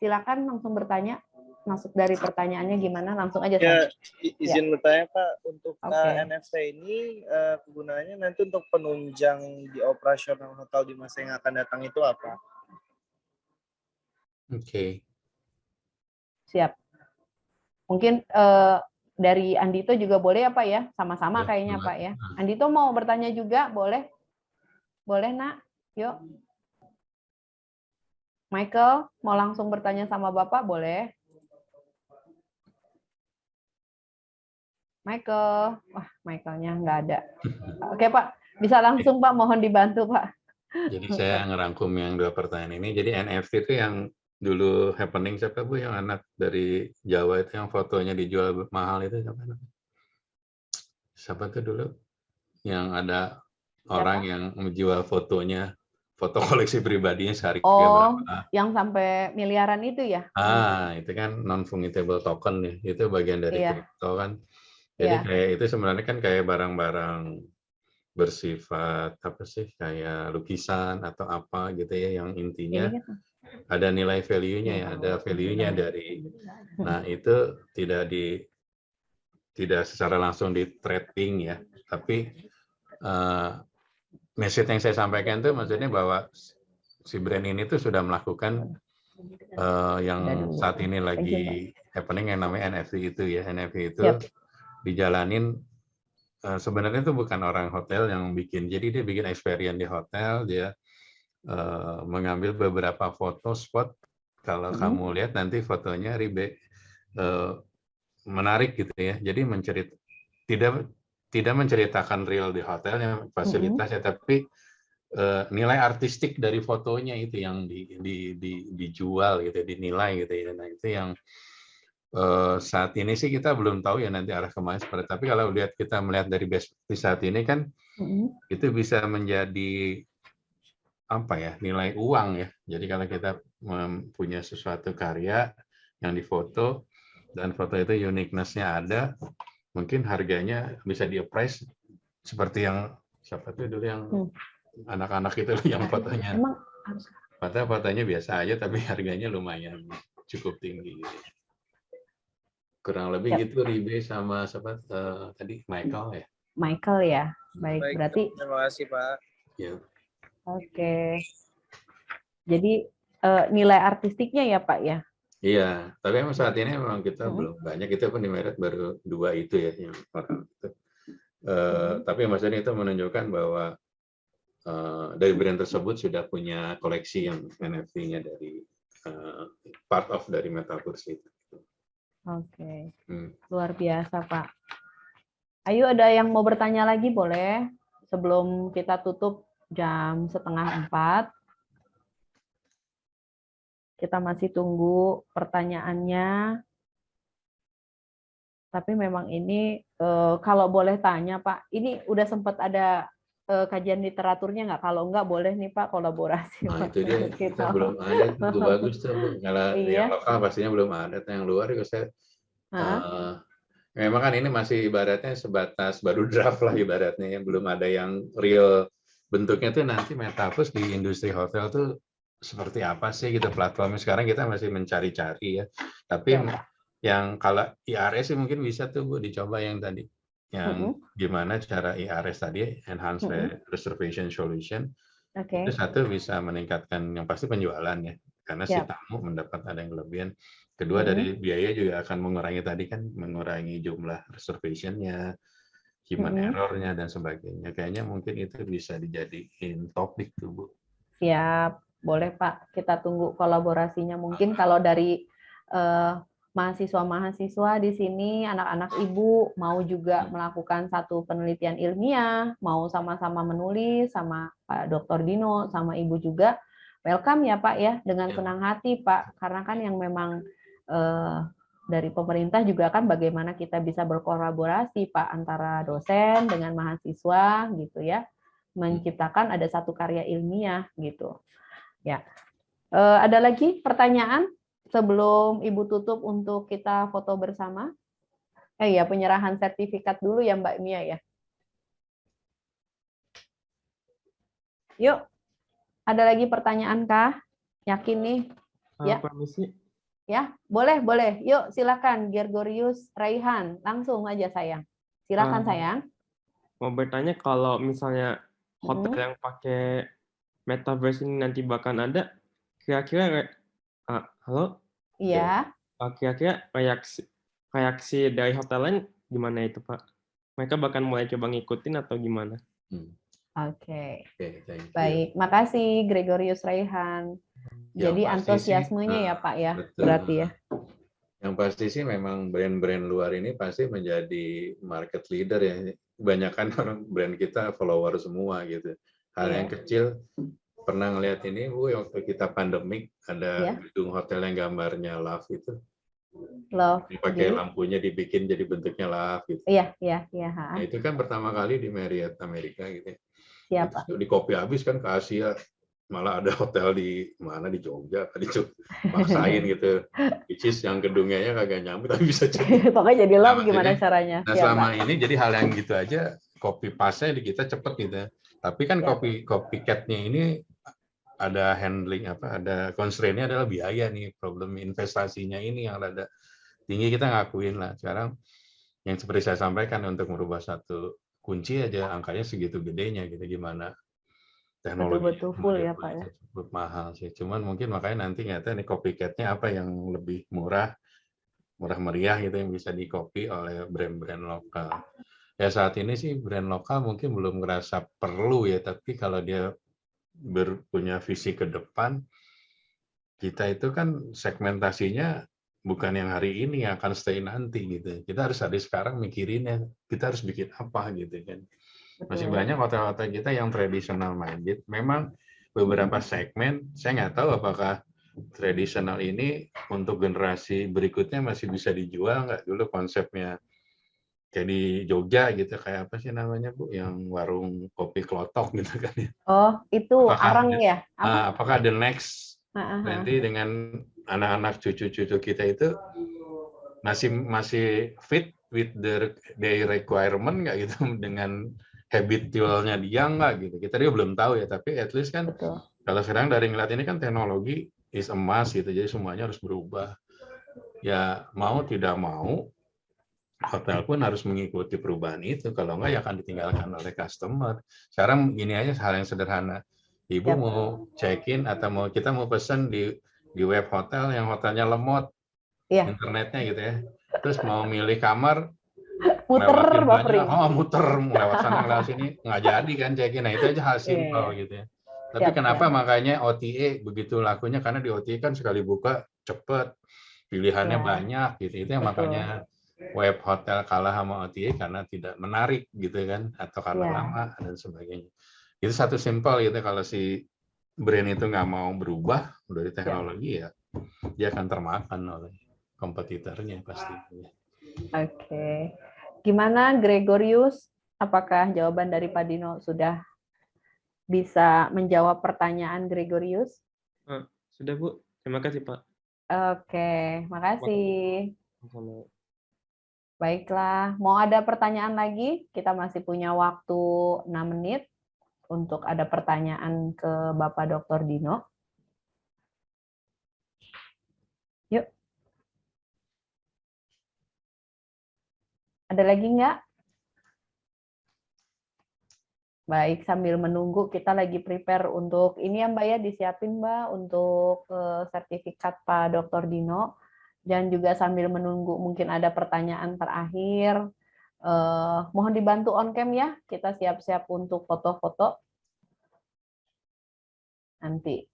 silakan langsung bertanya. Masuk dari pertanyaannya gimana, langsung aja ya, saya. izin bertanya Pak, untuk Oke. NFT ini kegunaannya nanti untuk penunjang di operasional hotel di masa yang akan datang itu apa? Oke. Siap. Mungkin dari Andito juga boleh ya Pak ya? Sama-sama Ya, kayaknya boleh. Pak ya. Andito mau bertanya juga, boleh? Boleh Nak? Yuk. Michael, mau langsung bertanya sama Bapak, boleh? Michael, wah Michaelnya nggak ada. Oke Pak, bisa langsung Pak, mohon dibantu Pak. Jadi saya ngerangkum yang 2 pertanyaan ini. Jadi NFT itu yang dulu happening siapa Bu, yang anak dari Jawa itu yang fotonya dijual mahal itu siapa namanya? Siapa tuh dulu yang ada orang yang menjual fotonya, foto koleksi pribadinya seharga Oh, berapa? yang sampai miliaran itu ya? Itu kan non-fungible token ya, itu bagian dari Iya, kripto kan. Jadi iya. kayak itu sebenarnya kan kayak barang-barang bersifat apa sih, kayak lukisan atau apa gitu ya, yang intinya Ini kan. ada nilai value-nya ya, ada value-nya dari. Nah, itu tidak secara langsung di trading ya, tapi message yang saya sampaikan itu maksudnya bahwa si brand ini tuh sudah melakukan yang saat ini lagi happening yang namanya NFT itu ya. NFT itu dijalanin sebenarnya itu bukan orang hotel yang bikin, jadi dia bikin experience di hotel, dia mengambil beberapa foto spot. Kalau kamu lihat nanti fotonya menarik gitu ya. Jadi tidak menceritakan real di hotelnya, fasilitasnya, tapi nilai artistik dari fotonya itu yang dijual gitu, dinilai gitu ya. Nah itu yang saat ini sih kita belum tahu ya nanti arah kemana seperti. Tapi kalau kita melihat dari best practice saat ini kan itu bisa menjadi apa ya, nilai uang ya. Jadi kalau kita mempunyai sesuatu karya yang difoto dan foto itu uniqueness-nya ada, mungkin harganya bisa di-appraise seperti yang siapa tuh dulu yang anak-anak itu yang fotonya biasa aja tapi harganya lumayan cukup tinggi gitu. Kurang lebih gitu Ribe sama siapa tadi Michael ya. Michael ya. Baik, berarti Terima kasih Pak. Ya. Oke. Jadi nilai artistiknya ya Pak ya? Iya, tapi emang saat ini memang kita belum banyak, kita pun di Merit baru 2 itu ya yang orang itu. Tapi maksudnya itu menunjukkan bahwa dari brand tersebut sudah punya koleksi yang NFT-nya dari part of dari Metaverse itu. Oke. Luar biasa Pak. Ayo ada yang mau bertanya lagi boleh? Sebelum kita tutup jam 3:30. Kita masih tunggu pertanyaannya. Tapi memang ini kalau boleh tanya Pak, ini udah sempat ada kajian literaturnya nggak? Kalau nggak boleh nih Pak kolaborasi. Nah itu dia, kita belum ada, itu bagus tuh Bu. Kalau yang lokal pastinya belum ada, yang luar juga saya memang kan ini masih ibaratnya sebatas baru draft lah ibaratnya, yang belum ada yang real bentuknya tuh nanti Metaverse di industri hotel tuh seperti apa sih gitu platformnya. Sekarang kita masih mencari-cari ya. Tapi yang kalau IRS sih mungkin bisa tuh Bu dicoba yang tadi. Yang gimana cara IRS tadi, Enhanced Reservation Solution. Itu satu bisa meningkatkan yang pasti penjualan ya. Karena si tamu mendapat ada yang kelebihan. Kedua dari biaya juga akan mengurangi tadi kan, mengurangi jumlah reservation-nya, human error-nya dan sebagainya. Kayaknya mungkin itu bisa dijadiin topik tuh Bu. Siap, boleh Pak. Kita tunggu kolaborasinya. Mungkin kalau dari mahasiswa-mahasiswa di sini, anak-anak Ibu mau juga melakukan satu penelitian ilmiah, mau sama-sama menulis sama Pak Dr. Dino, sama Ibu juga, welcome ya Pak ya, dengan senang hati Pak. Karena kan yang memang dari pemerintah juga kan bagaimana kita bisa berkolaborasi Pak antara dosen dengan mahasiswa gitu ya, menciptakan ada satu karya ilmiah gitu. Ya, ada lagi pertanyaan sebelum Ibu tutup untuk kita foto bersama? Ya, penyerahan sertifikat dulu ya Mbak Mia ya. Yuk, ada lagi pertanyaan kah? Yakin nih? Ya. Permisi. Ya, boleh. Yuk, silakan Gregorius Raihan, langsung aja sayang. Silakan sayang. Mau bertanya kalau misalnya hotel yang pakai Metaverse ini nanti bahkan ada, kira-kira halo? Iya. kira-kira reaksi dari hotel lain gimana itu, Pak? Mereka bahkan mulai coba ngikutin atau gimana? Oke, thank you. baik. Makasih Gregorius Raihan. Yang Jadi pasti sih, antusiasmenya ya Pak ya, betul. berarti ya. Yang pasti sih memang brand-brand luar ini pasti menjadi market leader ya. Kebanyakan orang brand kita follower semua gitu. Hal yang kecil, pernah ngeliat ini, waktu kita pandemik ada gedung hotel yang gambarnya love itu. Love. Pakai lampunya dibikin jadi bentuknya love gitu. Iya. Nah, itu kan pertama kali di Marriott Amerika gitu. Siapa? Itu di copy habis kan ke Asia. Malah ada hotel di mana di Jogja tadi maksain gitu. Which is yang gedungnya kagak nyambut tapi bisa jadi. Pokoknya jadi love gimana caranya? Nah, selama ini jadi hal yang gitu aja copy paste di kita cepet gitu. Tapi kan copycat-nya ini ada handling ada constraint-nya adalah biaya nih, problem investasinya ini yang ada tinggi, kita ngakuin lah. Sekarang yang seperti saya sampaikan untuk merubah satu kunci aja angkanya segitu gedenya gitu, gimana teknologi betul full ya Pak ya. Cukup mahal sih. Cuman mungkin makanya nanti nggak tahu nih copycat-nya apa yang lebih murah meriah gitu yang bisa di-copy oleh brand-brand lokal. Ya saat ini sih brand lokal mungkin belum ngerasa perlu ya, tapi kalau dia punya visi ke depan, kita itu kan segmentasinya bukan yang hari ini yang akan stay nanti gitu. Kita harus dari sekarang mikirinnya, kita harus bikin apa gitu kan. Masih banyak hotel-hotel kita yang traditional minded. Memang beberapa segmen, saya nggak tahu apakah tradisional ini untuk generasi berikutnya masih bisa dijual nggak. Dulu konsepnya kayak di Jogja gitu, kayak apa sih namanya Bu, yang warung kopi klotok gitu kan ya. Oh, itu arang ya? Apakah the next nanti dengan anak-anak cucu-cucu kita itu masih fit with their requirement nggak gitu, dengan habitualnya dia nggak gitu. Kita juga belum tahu ya, tapi at least kan kalau sekarang dari ngeliat ini kan teknologi is a must gitu, jadi semuanya harus berubah. Ya mau tidak mau, hotel pun harus mengikuti perubahan itu, kalau nggak ya akan ditinggalkan oleh customer. Sekarang gini aja hal yang sederhana, Ibu mau check-in atau kita mau pesan di web hotel yang hotelnya lemot, internetnya gitu ya, terus mau milih kamar, muter lewat sana lewat sini, nggak jadi kan check-in. Nah itu aja hal simpel gitu ya. Tapi kenapa makanya OTA begitu lakunya, karena di OTA kan sekali buka cepet, pilihannya banyak gitu. Itu yang makanya web hotel kalah sama OTA karena tidak menarik gitu kan, atau karena lama dan sebagainya. Itu satu simpel gitu. Kalau si brand itu nggak mau berubah dari teknologi ya dia akan termakan oleh kompetitornya pastinya. Oke. Gimana Gregorius? Apakah jawaban dari Pak Dino sudah bisa menjawab pertanyaan Gregorius? Sudah Bu, terima kasih Pak. Oke, makasih. Baiklah, mau ada pertanyaan lagi? Kita masih punya waktu 6 menit untuk ada pertanyaan ke Bapak Dr. Dino. Yuk. Ada lagi nggak? Baik, sambil menunggu kita lagi prepare untuk ini ya Mbak ya, disiapin Mbak untuk sertifikat Pak Dr. Dino. Dan juga sambil menunggu mungkin ada pertanyaan terakhir. Mohon dibantu on cam ya, kita siap-siap untuk foto-foto. Nanti.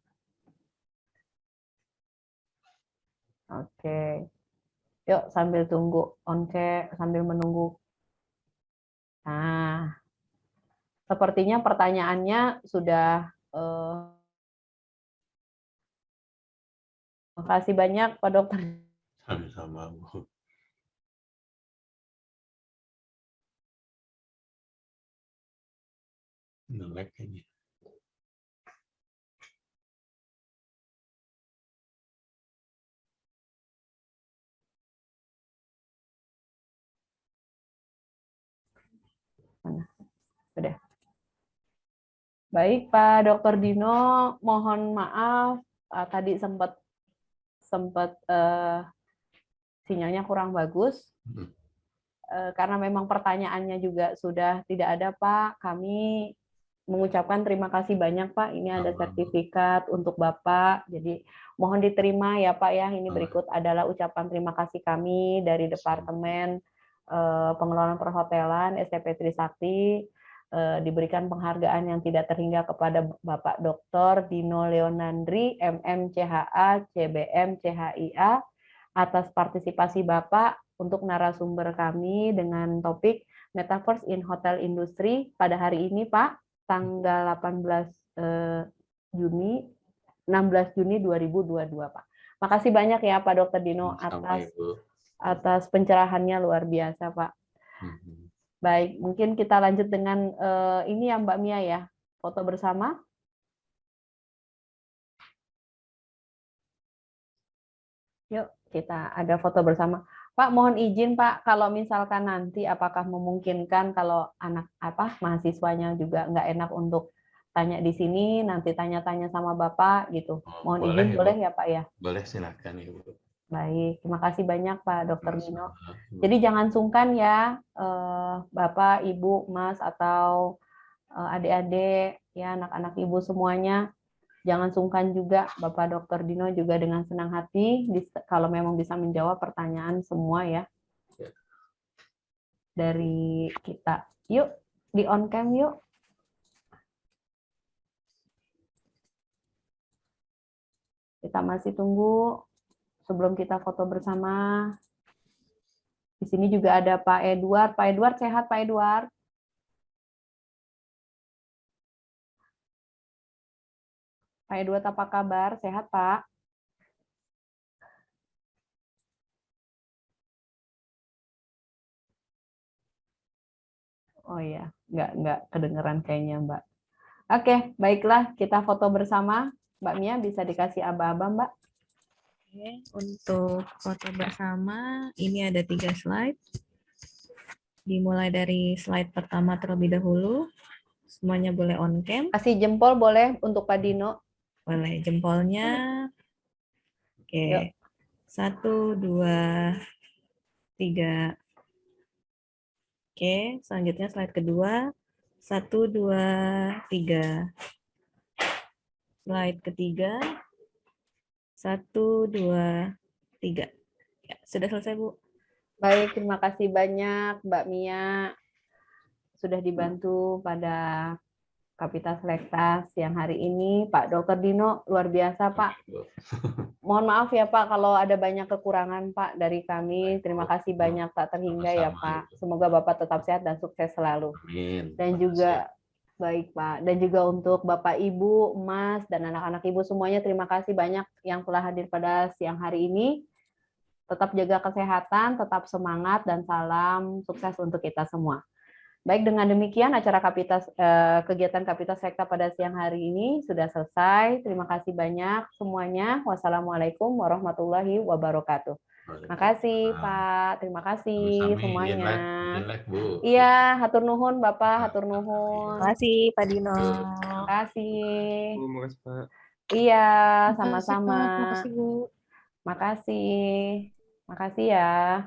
Oke. Yuk sambil tunggu on cam, sambil menunggu. Nah, sepertinya pertanyaannya sudah terima kasih banyak Pak Dokter. Sama-sama Bu. Nge-lag kayaknya. Mana? Sudah. Baik Pak Dr. Dino, mohon maaf tadi sempat sinyalnya kurang bagus. Karena memang pertanyaannya juga sudah tidak ada Pak, kami mengucapkan terima kasih banyak Pak. Ini ada Sama-sama. sertifikat untuk Bapak. Jadi mohon diterima ya Pak ya. Ini Boleh. berikut adalah ucapan terima kasih kami dari Departemen Pengelolaan Perhotelan STP Trisakti. Diberikan penghargaan yang tidak terhingga kepada Bapak Dr. Dino Leonandri, MMCHA, CBM, CHIA, atas partisipasi Bapak untuk narasumber kami dengan topik Metaverse in Hotel Industry pada hari ini Pak, tanggal 18 Juni, 16 Juni 2022 Pak. Makasih banyak ya Pak Dr. Dino Sama, Ibu. atas pencerahannya luar biasa Pak. Baik, mungkin kita lanjut dengan ini ya Mbak Mia ya, foto bersama. Yuk, kita ada foto bersama. Pak, mohon izin Pak, kalau misalkan nanti apakah memungkinkan kalau anak mahasiswanya juga nggak enak untuk tanya di sini, nanti tanya-tanya sama Bapak gitu. Mohon Boleh, izin, Ibu. boleh ya Pak ya? Boleh, silakan Ibu. Baik, terima kasih banyak Pak Dr. Dino. Sama-sama, Ibu. Jadi jangan sungkan ya, Bapak, Ibu, Mas, atau adik-adik, ya anak-anak Ibu semuanya. Jangan sungkan juga, Bapak Dr. Dino juga dengan senang hati kalau memang bisa menjawab pertanyaan semua ya dari kita. Yuk, di on cam yuk. Kita masih tunggu sebelum kita foto bersama. Di sini juga ada Pak Edward. Pak Edward sehat Pak Edward? Pak Edward apa kabar? Sehat Pak? Oh iya, nggak kedengeran kayaknya Mbak. Oke, baiklah kita foto bersama. Mbak Mia bisa dikasih aba-aba Mbak. Oke, untuk foto bersama ini ada 3 slide. Dimulai dari slide pertama terlebih dahulu. Semuanya boleh on cam. Kasih jempol boleh untuk Pak Dino. Boleh jempolnya. Oke. 1, 2, 3. Oke, selanjutnya slide kedua. 1, 2, 3. Slide ketiga. 1, 2, 3. Ya, sudah selesai, Bu. Baik, terima kasih banyak Mbak Mia. Sudah dibantu pada Kapitas Lektas yang hari ini. Pak Dr. Dino, luar biasa Pak. Mohon maaf ya Pak kalau ada banyak kekurangan Pak dari kami. Terima kasih banyak tak terhingga ya Pak. Semoga Bapak tetap sehat dan sukses selalu. Amin. Dan juga baik Pak. Dan juga untuk Bapak Ibu, Mas dan anak-anak Ibu semuanya terima kasih banyak yang telah hadir pada siang hari ini. Tetap jaga kesehatan, tetap semangat dan salam sukses untuk kita semua. Baik, dengan demikian acara kegiatan Kapitas Sekta pada siang hari ini sudah selesai. Terima kasih banyak semuanya. Wassalamualaikum warahmatullahi wabarakatuh. Terima kasih Pak, terima kasih semuanya. Bu. Iya, hatur nuhun Bapak, hatur nuhun. Terima kasih, Pak Dino. Terima kasih. Terima kasih, Pak. Iya, Terima kasih, sama-sama. Pak. Terima kasih, Bu. Makasih. Makasih ya.